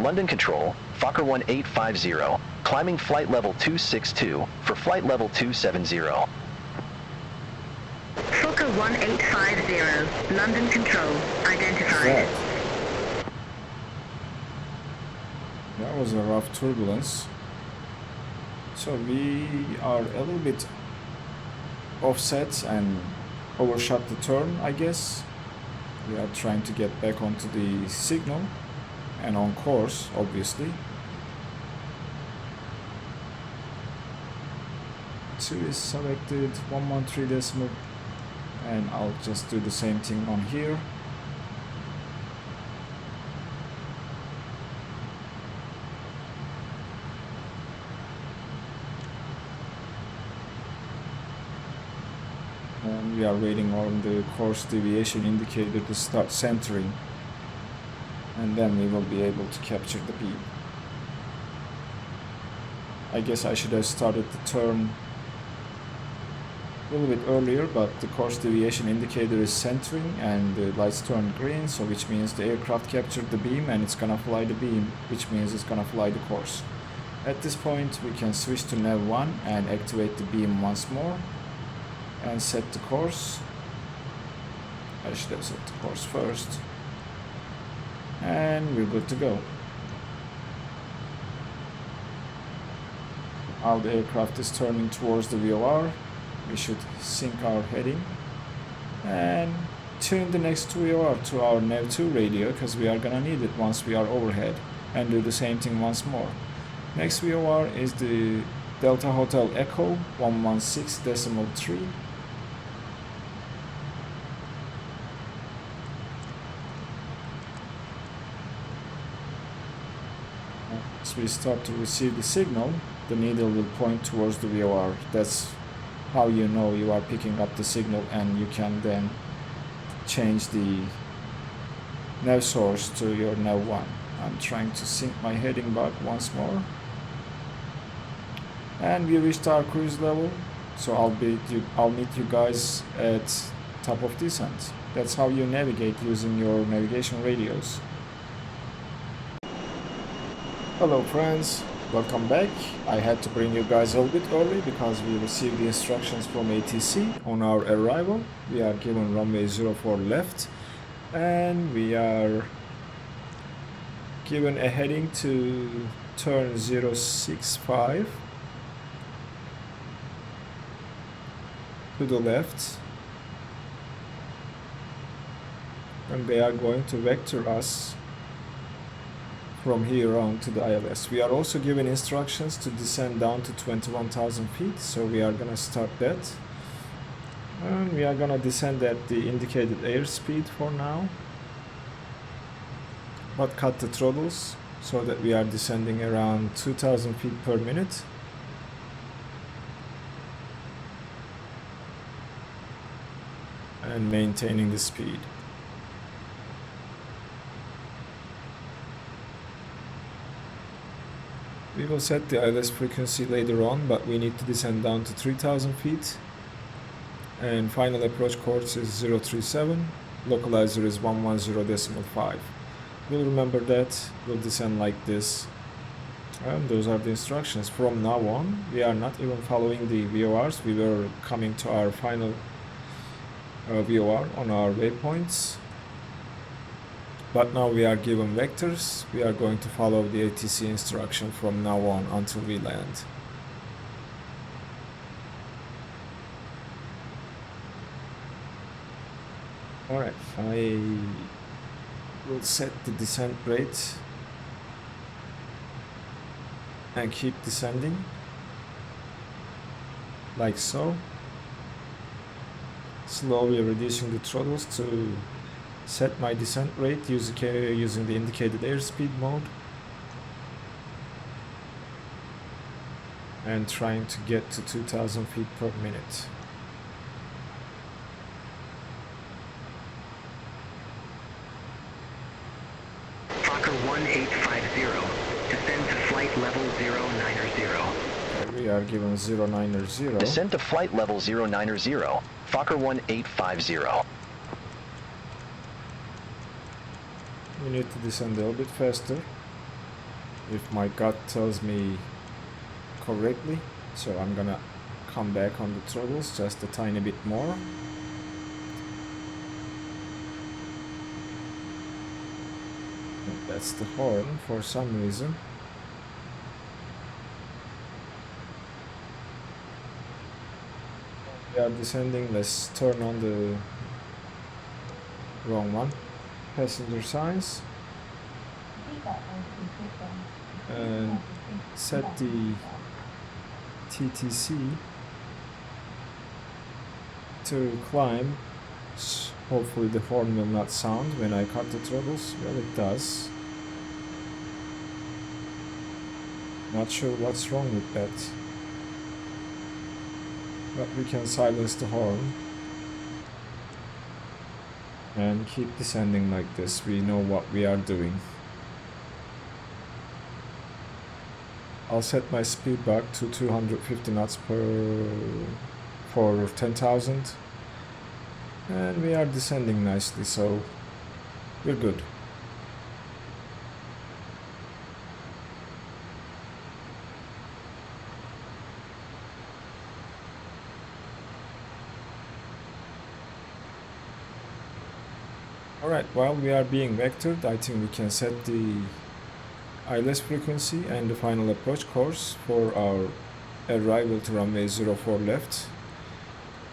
London Control, Fokker 1850, climbing flight level 262 for flight level 270.
Fokker 1850, London Control, identified.
That was a rough turbulence. So we are a little bit offset and overshot the turn, I guess. We are trying to get back onto the signal and on course, obviously. 2 is selected, 113 decimal, and I'll just do the same thing on here. And we are waiting on the course deviation indicator to start centering, and then we will be able to capture the beam. I guess I should have started the turn a little bit earlier, but the course deviation indicator is centering and the lights turn green, so which means the aircraft captured the beam and it's gonna fly the beam, which means it's gonna fly the course. At this point we can switch to nav 1 and activate the beam once more and set the course. I should have set the course first, and we're good to go. While the aircraft is turning towards the VOR, we should sync our heading and tune the next VOR to our M.2 radio, because we are gonna need it once we are overhead, and do the same thing once more. Next VOR is the Delta Hotel Echo 116.3. As we start to receive the signal, the needle will point towards the VOR. That's how you know you are picking up the signal, and you can then change the nav source to your nav 1. I'm trying to sync my heading back once more. And we reached our cruise level, so I'll meet you guys at top of descent. That's how you navigate using your navigation radios. Hello friends, welcome back. I had to bring you guys a little bit early because we received the instructions from ATC on our arrival. We are given runway 04 left, and we are given a heading to turn 065 to the left, and they are going to vector us from here on to the ILS. We are also given instructions to descend down to 21,000 feet, so we are gonna start that, and we are gonna descend at the indicated airspeed for now, but cut the throttles so that we are descending around 2,000 feet per minute. And maintaining the speed. We will set the ILS frequency later on, but we need to descend down to 3,000 feet. And final approach course is 037. Localizer is 110.5. We'll remember that. We'll descend like this. And those are the instructions. From now on, we are not even following the VORs. We were coming to our final VOR on our waypoints, but now we are given vectors. We are going to follow the ATC instruction from now on until we land. Alright, I will set the descent rate and keep descending like so. Slowly reducing the throttles to set my descent rate using the indicated airspeed mode, and trying to get to 2,000 feet per minute.
Fokker 1850, descend to flight level 090.
Okay, we are given 090.
Descend to flight level 090, Fokker 1850.
We need to descend a little bit faster, if my gut tells me correctly. So I'm gonna come back on the throttles just a tiny bit more. And that's the horn for some reason. We are descending. Let's turn on the wrong one. Passenger signs. And set the TTC to climb. Hopefully the horn will not sound when I cut the throttles. Well, it does. Not sure what's wrong with that. But we can silence the horn and keep descending like this. We know what we are doing. I'll set my speed back to 250 knots for 10,000, and we are descending nicely, so we're good. Alright, while we are being vectored, I think we can set the ILS frequency and the final approach course for our arrival to runway 04 left.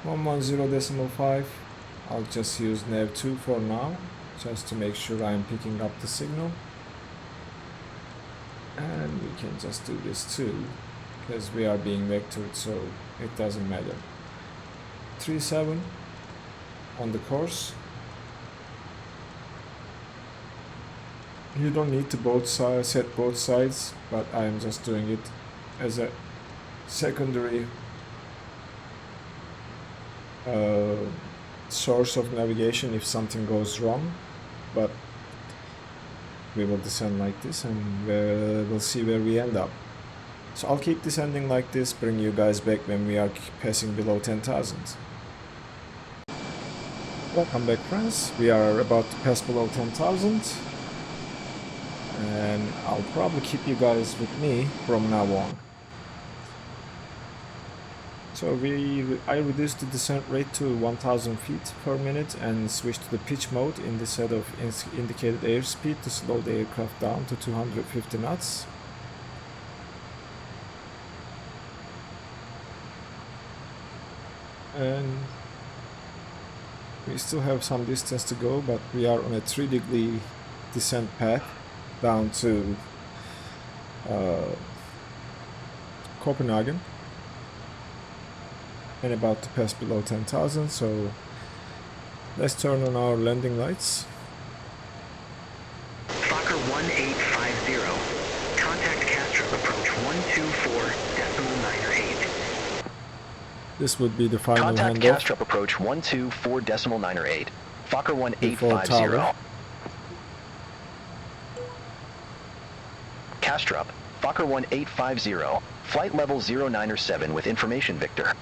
110.5, I'll just use nav2 for now, just to make sure I'm picking up the signal. And we can just do this too, because we are being vectored, so it doesn't matter. 37 on the course. You don't need to set both sides, but I am just doing it as a secondary source of navigation if something goes wrong. But we will descend like this, and we'll see where we end up. So I'll keep descending like this, bring you guys back when we are passing below 10,000. Welcome back, friends. We are about to pass below 10,000. And I'll probably keep you guys with me from now on. So I reduced the descent rate to 1000 feet per minute and switched to the pitch mode in the set of indicated airspeed to slow the aircraft down to 250 knots. And we still have some distance to go, but we are on a 3-degree descent path down to Copenhagen and about to pass below 10,000. So let's turn on our landing lights.
Fokker 1850. Contact Kastrup approach 124.98.
This would be the final
Contact
handoff.
Kastrup approach 124.98. Fokker
Before
1850.
tower.
Kastrup, Fokker 1850. Flight level 0907 with information, Victor.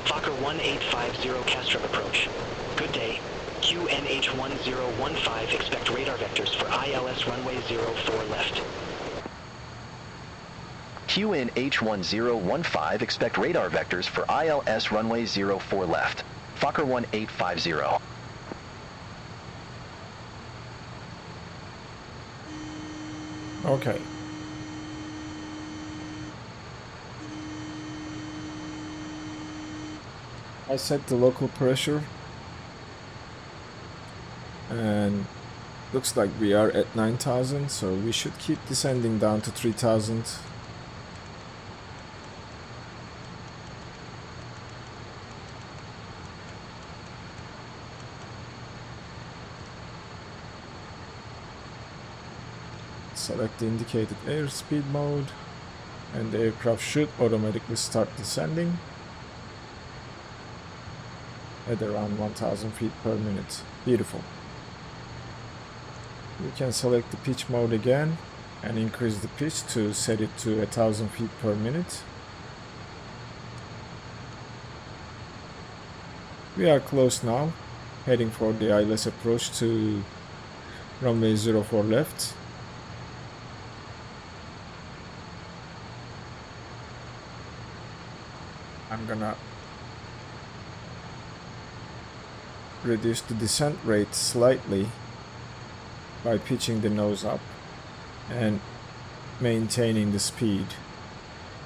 Fokker 1850 Kastrup approach. Good day. QNH 1015, expect radar vectors for ILS runway 04 left.
QNH 1015, expect radar vectors for ILS runway 04 left. Fokker 1850.
Okay. I set the local pressure and looks like we are at 9,000, so we should keep descending down to 3,000. Select the indicated airspeed mode and the aircraft should automatically start descending at around 1000 feet per minute. Beautiful. We can select the pitch mode again and increase the pitch to set it to 1000 feet per minute. We are close now, heading for the ILS approach to runway 04 left. I'm gonna reduce the descent rate slightly by pitching the nose up and maintaining the speed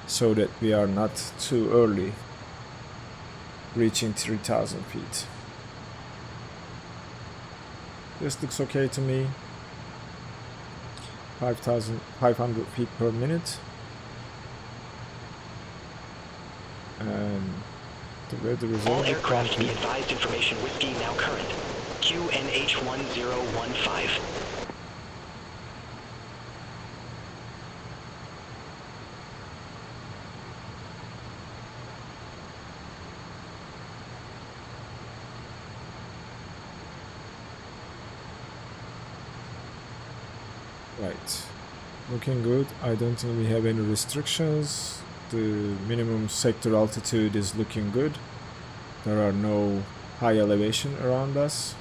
so that we are not too early reaching 3,000 feet. This looks okay to me. 5,500 feet per minute. And the weather is
All
already
aircraft be
crumpy.
advised information whiskey now current. QNH 1015.
Right, looking good. I don't think we have any restrictions. The minimum sector altitude is looking good. There are no high elevation around us.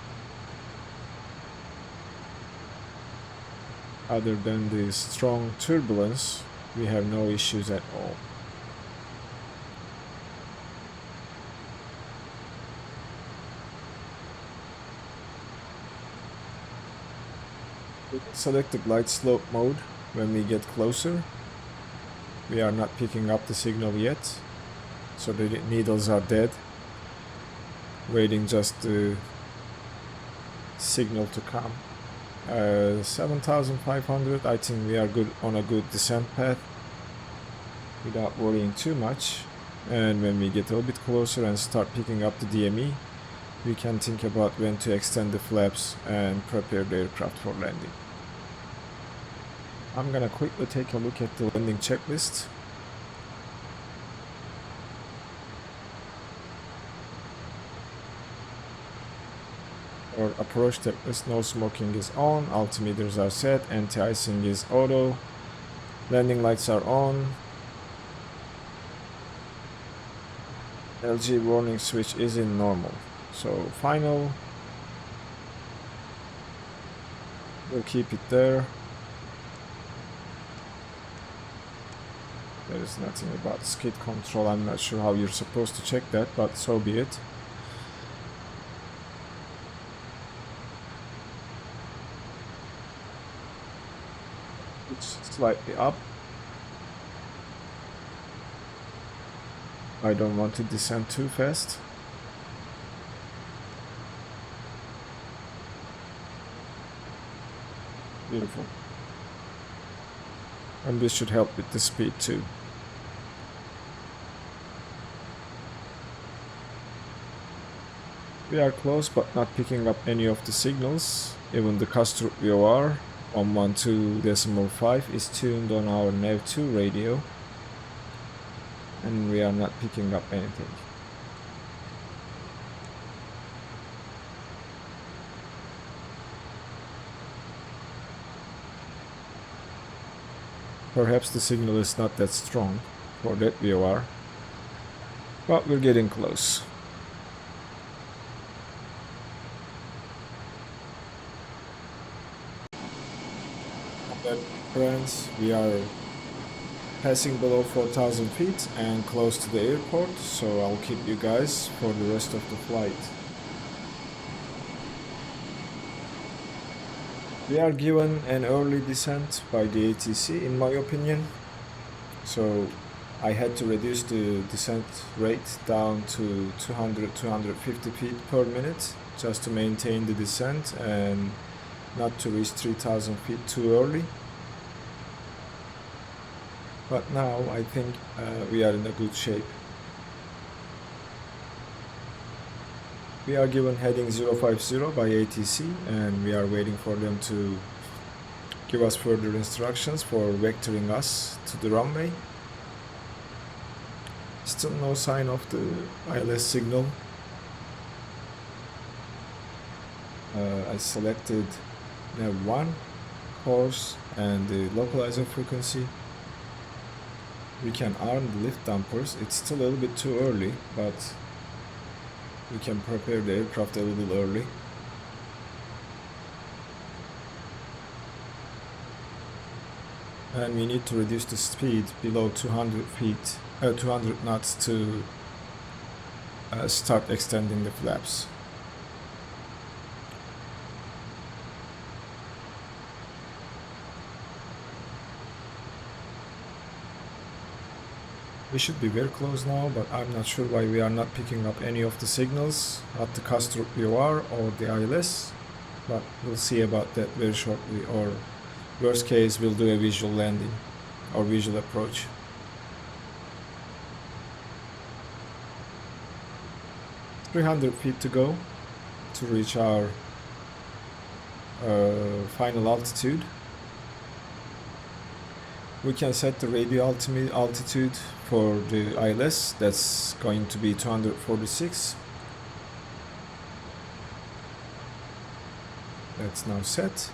Other than the strong turbulence, we have no issues at all. Select the glide slope mode when we get closer. We are not picking up the signal yet, so the needles are dead. waiting just the signal to come. 7,500, I think we are good on a good descent path without worrying too much. And when we get a little bit closer and start picking up the DME, we can think about when to extend the flaps and prepare the aircraft for landing. I'm gonna quickly take a look at the landing checklist. Or approach checklist. No smoking is on, altimeters are set, anti-icing is auto, landing lights are on, LG warning switch is in normal. So final, we'll keep it there. There is nothing about skid control. I'm not sure how you're supposed to check that, but so be it. It's slightly up. I don't want to descend too fast. Beautiful. And this should help with the speed too. We are close but not picking up any of the signals. Even the Kastrup VOR 112.5 is tuned on our MTV radio. And we are not picking up anything. Perhaps the signal is not that strong for that VOR, but we're getting close. Friends, we are passing below 4,000 feet and close to the airport, so I'll keep you guys for the rest of the flight. We are given an early descent by the ATC in my opinion, so I had to reduce the descent rate down to 200-250 feet per minute just to maintain the descent and not to reach 3,000 feet too early. But now I think we are in a good shape. We are given heading 050 by ATC and we are waiting for them to give us further instructions for vectoring us to the runway. Still no sign of the ILS signal. I selected nav1, course and the localizer frequency. We can arm the lift dampers. It's still a little bit too early, but we can prepare the aircraft a little early. And we need to reduce the speed below 200 knots to start extending the flaps. We should be very close now, but I'm not sure why we are not picking up any of the signals at the Kastrup VOR or the ILS, but we'll see about that very shortly, or worst case we'll do a visual landing or visual approach. $300 feet to go to reach our final altitude. We can set the radio altitude for the ILS, that's going to be 246. That's now set.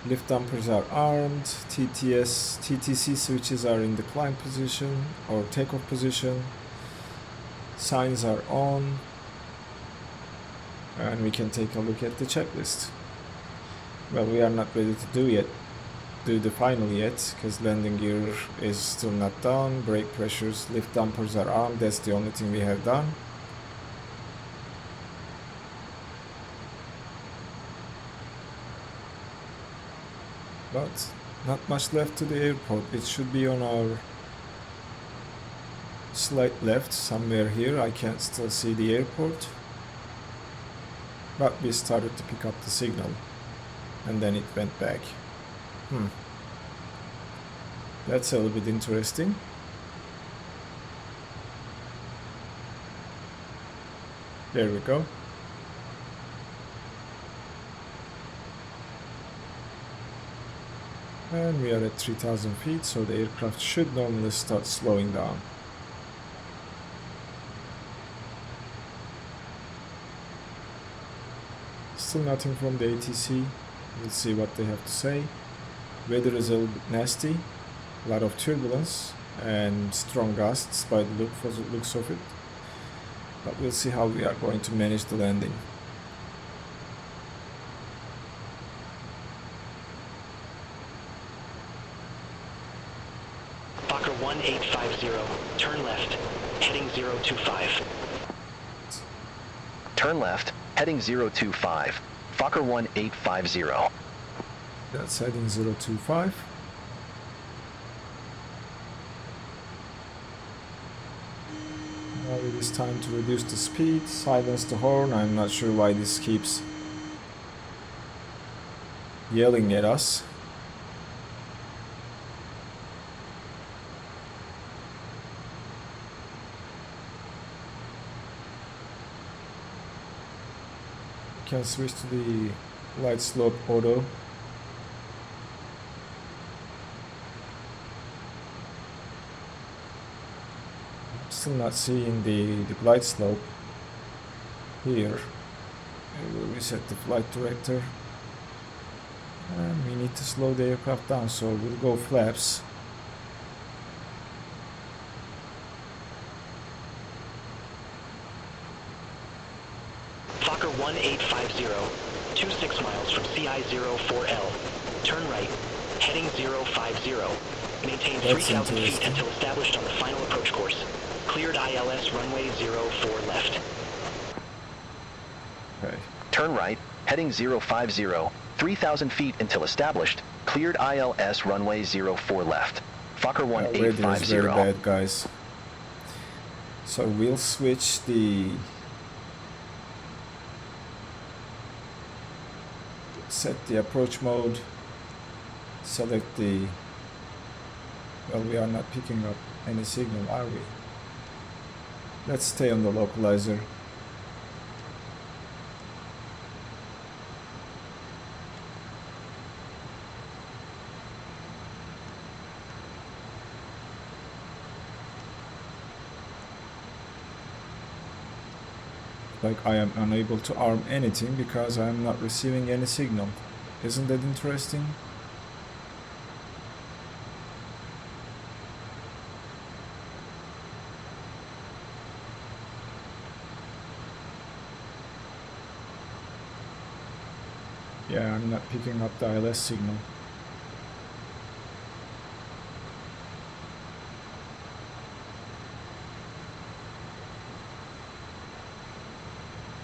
Lift dampers are armed, TTC switches are in the climb position or takeoff position, signs are on, and we can take a look at the checklist. Well, we are not ready to do the final yet, because landing gear is still not down, brake pressures, lift dampers are armed, that's the only thing we have done. But not much left to the airport. It should be on our slight left somewhere here. I can still see the airport, but we started to pick up the signal and then it went back. That's a little bit interesting. There we go. And we are at 3000 feet, so the aircraft should normally start slowing down. Still nothing from the ATC. We'll see what they have to say. Weather is a little bit nasty. A lot of turbulence and strong gusts by the looks of it. But we'll see how we are going to manage the landing.
Fokker 1850, turn left, heading 025.
Turn left, heading 025. Fokker 1850.
That's heading 025. Now it is time to reduce the speed, silence the horn. I'm not sure why this keeps yelling at us. Can switch to the light slope auto. Still not seeing the glide slope here. We will reset the flight director, and we need to slow the aircraft down, so we'll go flaps.
Fokker 1850, 26 miles from CI-04L. Turn right, heading 050. Maintain
That's
3,000 feet
interesting.
until established on the final approach course. Cleared ILS runway 04 left.
Okay.
Turn right, heading 050. 3,000 feet until established. Cleared ILS runway 04 left. Fokker
Weather is very
1850.
bad, guys. So we'll switch the set the approach mode. Select the. Well, we are not picking up any signal, are we? Let's stay on the localizer. Like I am unable to arm anything because I am not receiving any signal. Isn't that interesting? Yeah, I'm not picking up the ILS signal.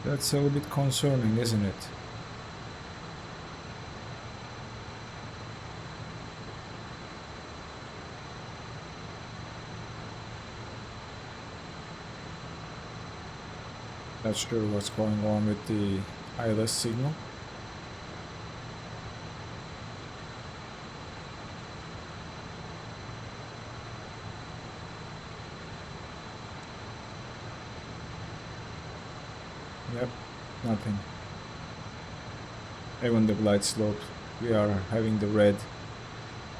That's a little bit concerning, isn't it? Not sure what's going on with the ILS signal. Yep, nothing. Even the glide slope, we are having the red.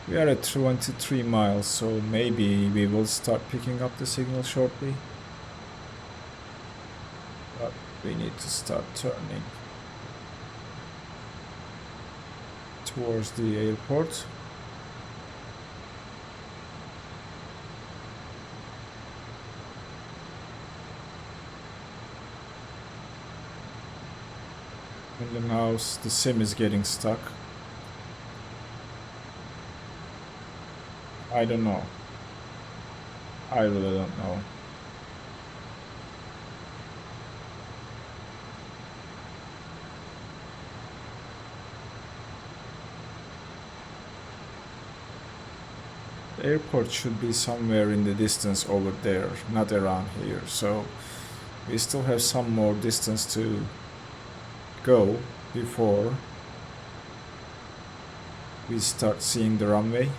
We are at 23 miles, so maybe we will start picking up the signal shortly. But we need to start turning towards the airport. And the mouse, the sim is getting stuck. I don't know. I really don't know. The airport should be somewhere in the distance over there, not around here. So we still have some more distance to go before we start seeing the runway.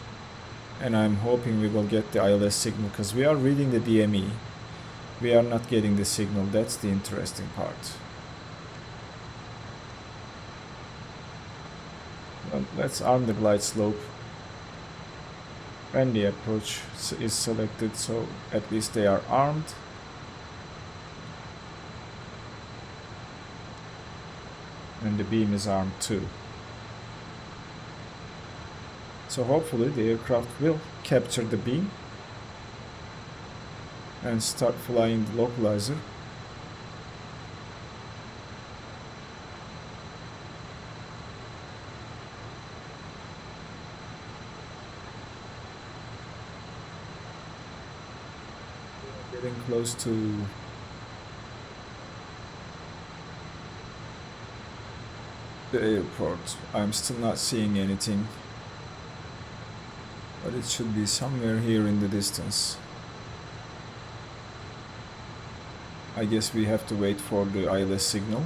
And I'm hoping we will get the ILS signal, because we are reading the DME. We are not getting the signal. That's the interesting part. Well, let's arm the glide slope. And the approach is selected, so at least they are armed. And the beam is armed too. So hopefully the aircraft will capture the beam and start flying the localizer. Getting close to the airport. I'm still not seeing anything, but it should be somewhere here in the distance. I guess we have to wait for the ILS signal.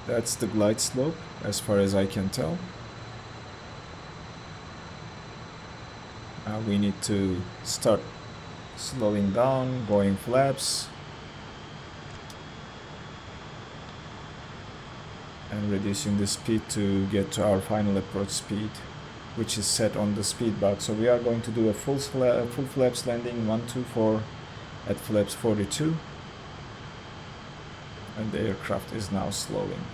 That's the glide slope as far as I can tell. Now we need to start slowing down, going flaps, and reducing the speed to get to our final approach speed, which is set on the speed box. So we are going to do a full flaps landing 124 at flaps 42, and the aircraft is now slowing.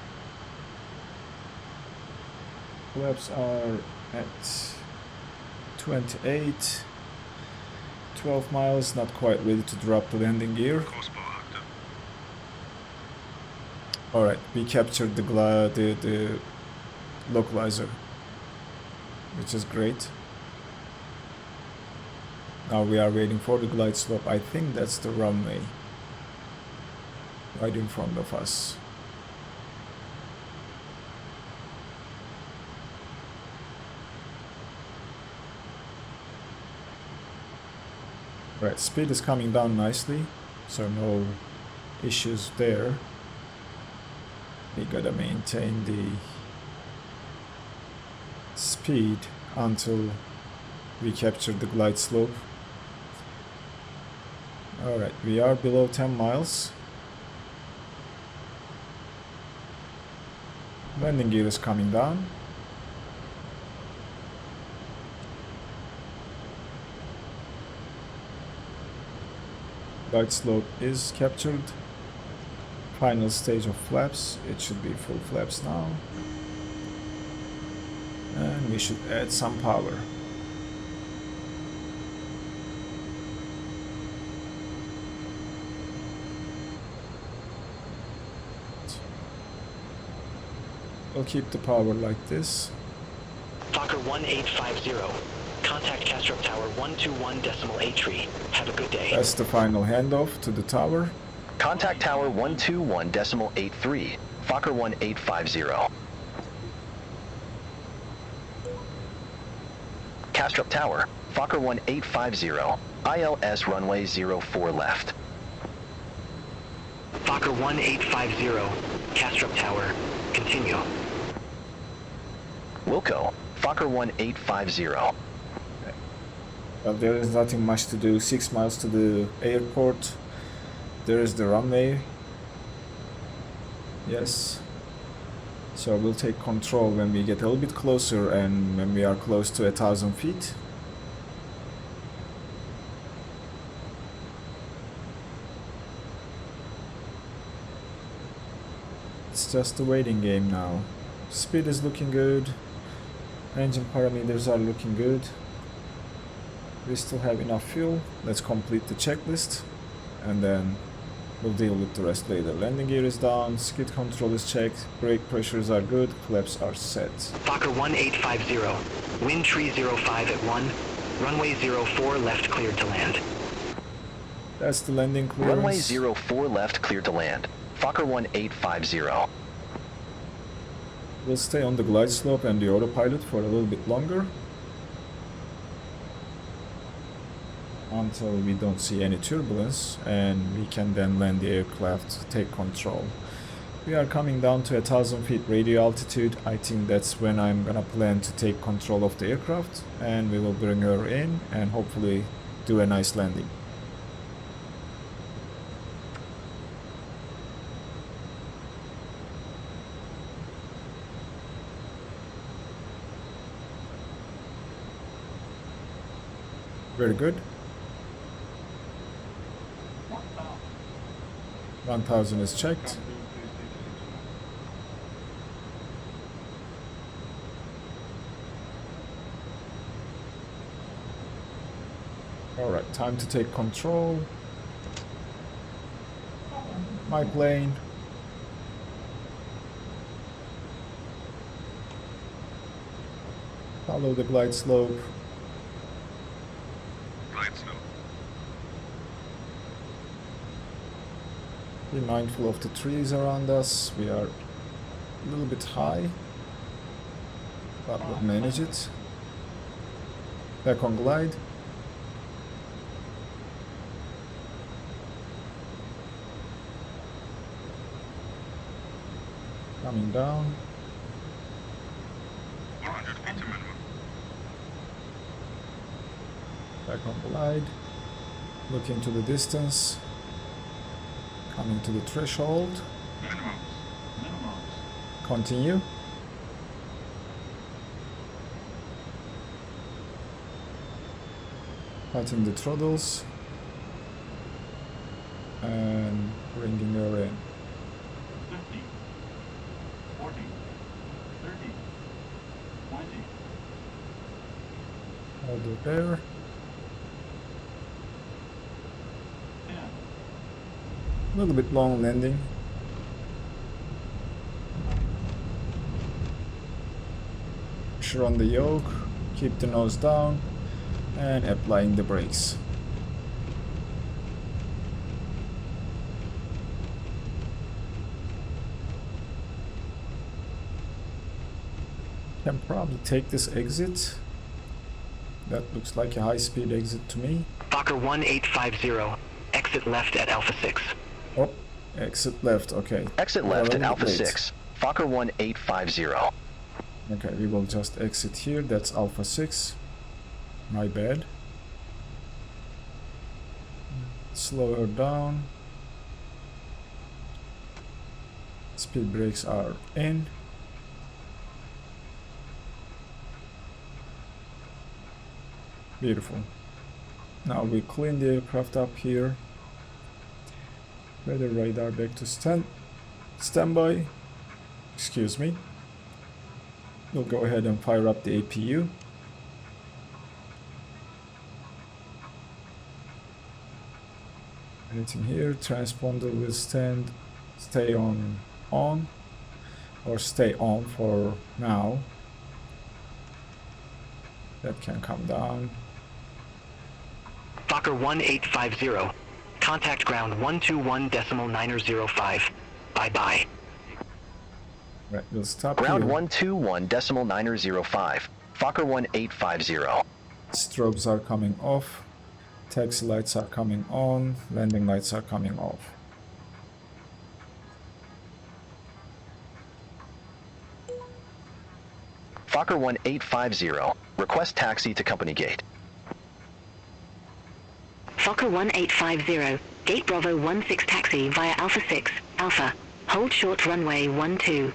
Flaps are at 28, 12 miles, not quite ready to drop the landing gear. Alright, we captured the localizer, which is great. Now we are waiting for the glide slope. I think that's the runway right in front of us. Right, speed is coming down nicely, so no issues there. We gotta maintain the speed until we capture the glide slope. Alright, we are below 10 miles. Landing gear is coming down. Glide slope is captured. Final stage of flaps. It should be full flaps now. And we should add some power. We'll keep the power like this.
Fokker 1850. Contact Kastrup Tower 121.83. Have a good day.
That's the final handoff to the tower.
Contact Tower 121.83, Fokker 1850. Kastrup Tower, Fokker 1850, ILS runway 04 left.
Fokker 1850, Kastrup Tower, continue.
Wilco, Fokker 1850.
Well, there is nothing much to do. 6 miles to the airport. There is the runway. Yes. So we'll take control when we get a little bit closer and when we are close to 1,000 feet. It's just a waiting game now. Speed is looking good. Engine parameters are looking good. We still have enough fuel. Let's complete the checklist and then we'll deal with the rest later. Landing gear is down, skid control is checked, brake pressures are good, flaps are set.
Fokker 1850, wind tree 05 at 1, runway 04 left cleared to land.
That's the landing clearance.
Runway 04 left cleared to land. Fokker 1850.
We'll stay on the glide slope and the autopilot for a little bit longer. until we don't see any turbulence, and we can then land the aircraft, take control. We are coming down to 1,000 feet radio altitude. I think that's when I'm gonna plan to take control of the aircraft, and we will bring her in and hopefully do a nice landing. Very good. 1,000 is checked. Alright, time to take control. My plane. Follow the glide slope. Be mindful of the trees around us. We are a little bit high, but we'll manage it. Back on glide. Coming down. Back on glide. Look into the distance. Coming to the threshold. Continue. Cutting the throttles and bringing her in.
50, 40, 30, 20.
Hold the there.
10.
A little bit long landing. Pressure on the yoke, keep the nose down, and applying the brakes. Can probably take this exit. That looks like a high-speed exit to me.
Fokker 1850, exit left at Alpha 6.
Oh, exit left, okay.
Exit left at Alpha 6, Fokker 1850.
Okay, we will just exit here. That's Alpha 6. My bad. Slow her down. Speed brakes are in. Beautiful. Now we clean the aircraft up here. Weather radar back to standby. Excuse me. We'll go ahead and fire up the APU. Anything here? Transponder will stay on, or stay on for now. That can come down.
Fokker 1850, contact ground 121.905. Bye-bye.
Right, we'll stop
Ground
here.
121.905, Fokker 1850.
Strobes are coming off. Taxi lights are coming on. Landing lights are coming off.
Fokker 1850, request taxi to company gate.
Fokker 1850, Gate Bravo 16 taxi via Alpha 6, Alpha. Hold short runway 12.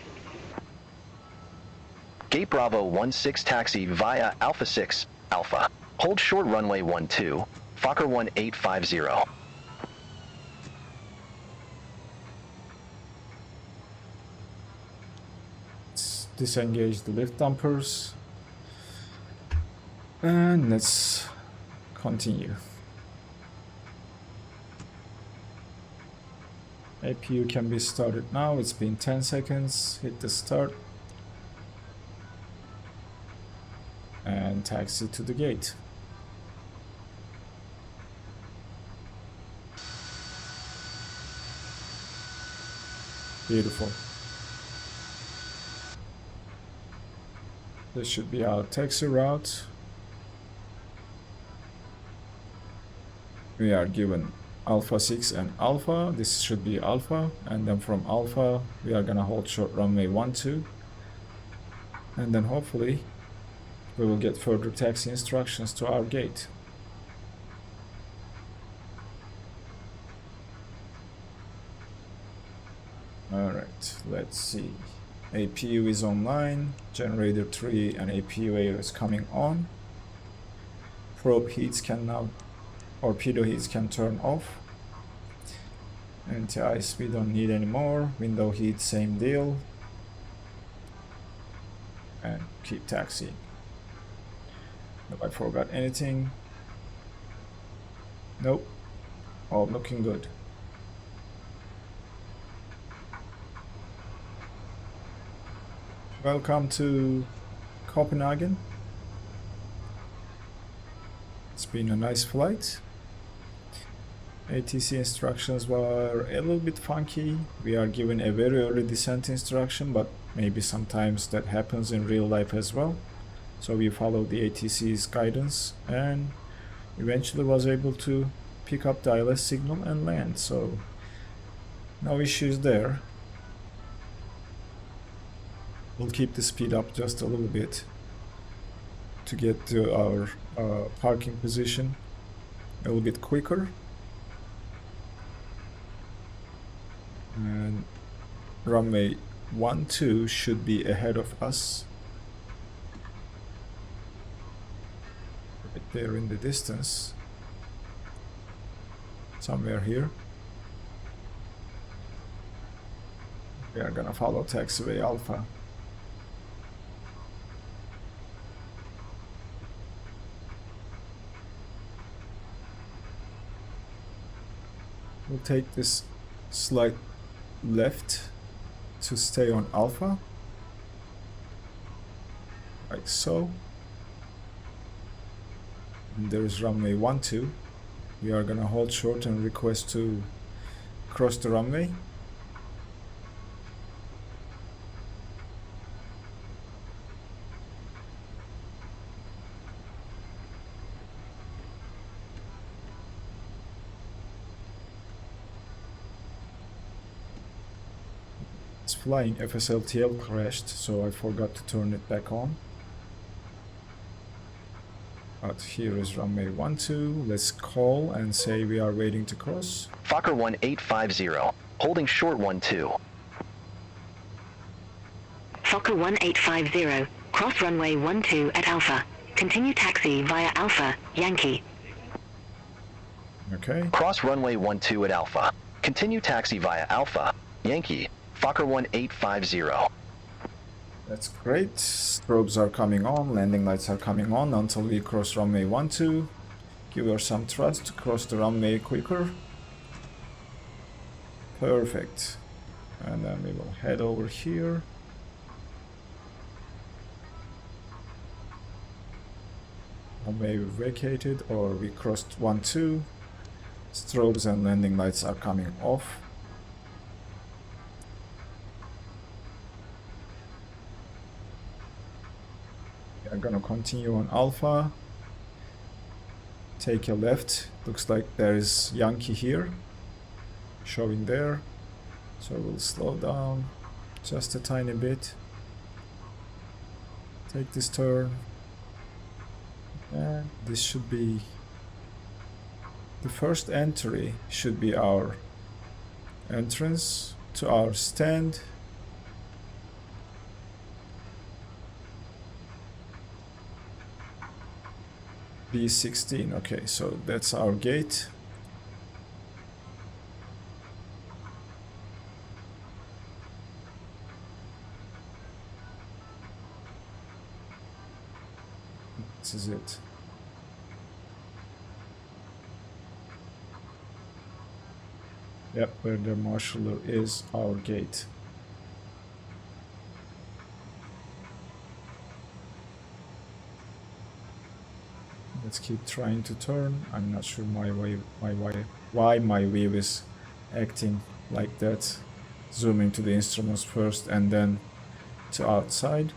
Gate Bravo 16 taxi via Alpha 6, Alpha. Hold short runway 12, Fokker 1850.
Let's disengage the lift dampers. And let's continue. APU can be started now. It's been 10 seconds. Hit the start. And taxi to the gate. Beautiful. This should be our taxi route. we are given Alpha 6 and Alpha. This should be Alpha, and then from Alpha we are gonna hold short runway 12, and then hopefully we will get further taxi instructions to our gate. Alright, let's see. APU is online, generator 3 and APU air is coming on. Probe heats can now, or pitot heats can turn off. Anti-ice we don't need anymore. Window heat, same deal. And keep taxiing. Have I forgot anything? Nope. All looking good. Welcome to Copenhagen. It's been a nice flight. ATC instructions were a little bit funky. We are given a very early descent instruction, but maybe sometimes that happens in real life as well. So we followed the ATC's guidance and eventually was able to pick up the ILS signal and land. So no issues there. We'll keep the speed up just a little bit to get to our parking position a little bit quicker. And runway 12 should be ahead of us. Right there in the distance. Somewhere here. We are gonna follow taxiway Alpha. We'll take this slight left to stay on Alpha, like so. And there is runway 12. We are gonna hold short and request to cross the runway. Flying FSLTL crashed, so I forgot to turn it back on. But here is runway 12. Let's call and say we are waiting to cross.
Fokker 1850, holding short 12.
Fokker 1850, cross runway 12 at Alpha. Continue taxi via Alpha, Yankee.
Okay.
Cross runway 12 at Alpha. Continue taxi via Alpha, Yankee. Fokker 1850.
That's great. Strobes are coming on, landing lights are coming on until we cross runway 12. Give her some thrust to cross the runway quicker. Perfect. And then we will head over here. Runway vacated, or we crossed 12. Strobes and landing lights are coming off. We are gonna continue on Alpha. Take a left. Looks like there is Yankee here, showing there. So we'll slow down just a tiny bit. Take this turn. And this should be the first entry, should be our entrance to our stand. B16, okay, so that's our gate. This is it. Yep, where the marshaller is our gate. Let's keep trying to turn. I'm not sure why my wave is acting like that. Zooming to the instruments first and then to outside.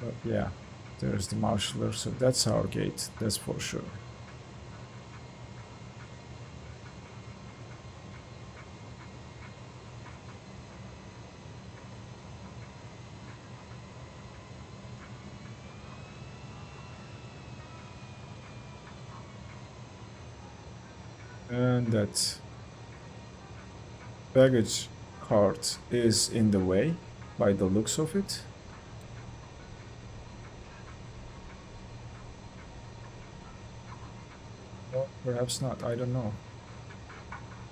But yeah, There's the marshaller, so that's our gate, that's for sure. And that baggage cart is in the way by the looks of it. Or perhaps not, I don't know.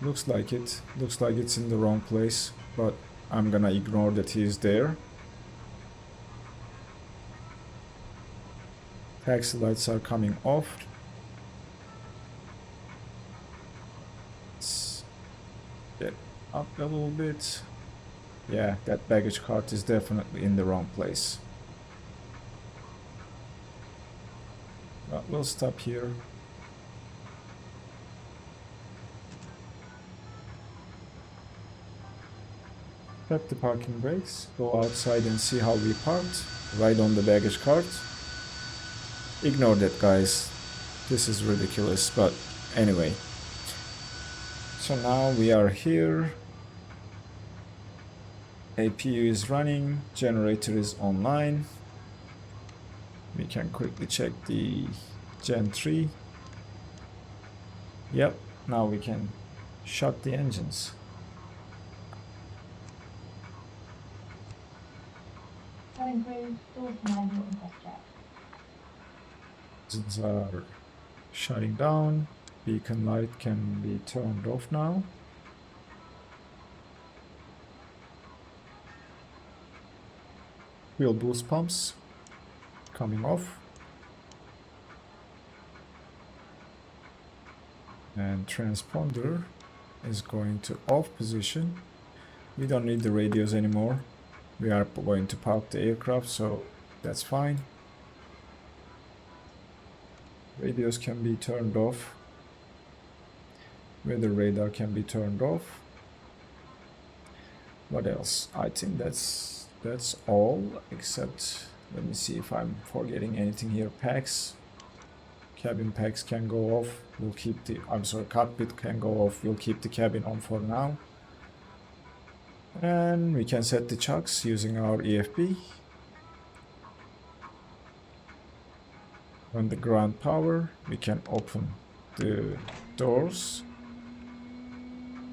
Looks like it. Looks like it's in the wrong place, but I'm gonna ignore that he is there. Taxi lights are coming off. Let's get up a little bit. Yeah, that baggage cart is definitely in the wrong place. But we'll stop here. Tap the parking brakes, go outside and see how we parked, right on the baggage cart. Ignore that, guys. This is ridiculous, but anyway. So now we are here. APU is running, generator is online. We can quickly check the Gen 3. Yep, now we can shut the engines. Engines are shutting down. Beacon light can be turned off now. Fuel boost pumps coming off. And transponder is going to off position. We don't need the radios anymore. We are going to park the aircraft, so that's fine. Radios can be turned off. Weather radar can be turned off. What else? I think that's all, except let me see if I'm forgetting anything here. Packs, cabin packs can go off. We'll keep the, cockpit can go off. We'll keep the cabin on for now. And we can set the chocks using our EFB. On the ground power, we can open the doors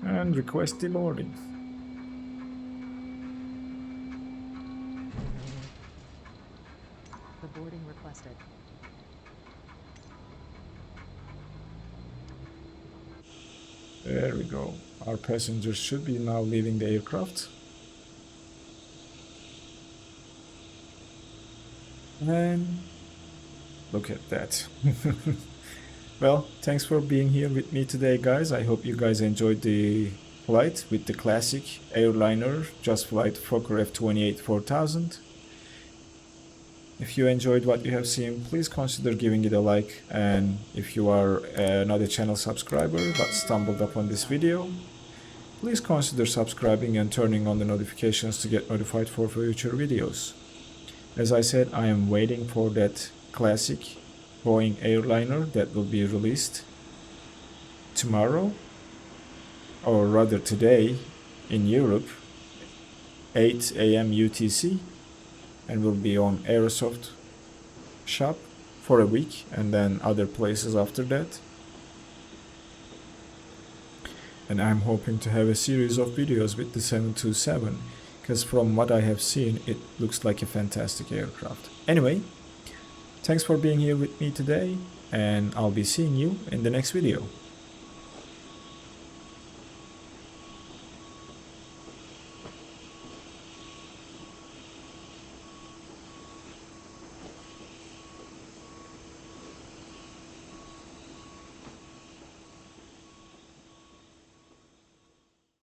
and request the loading.
The boarding requested.
There we go. Our passengers should be now leaving the aircraft. And look at that. Well, thanks for being here with me today, guys. I hope you guys enjoyed the flight with the classic Airliner Just Flight Fokker F28 4000. If you enjoyed what you have seen, please consider giving it a like, and if you are another channel subscriber but stumbled upon this video, please consider subscribing and turning on the notifications to get notified for future videos. As I said, I am waiting for that classic Boeing Airliner that will be released tomorrow, or rather today in Europe, 8 AM UTC, and will be on Aerosoft shop for a week, and then other places after that. And I'm hoping to have a series of videos with the 727, because from what I have seen, it looks like a fantastic aircraft. Anyway, thanks for being here with me today, and I'll be seeing you in the next video.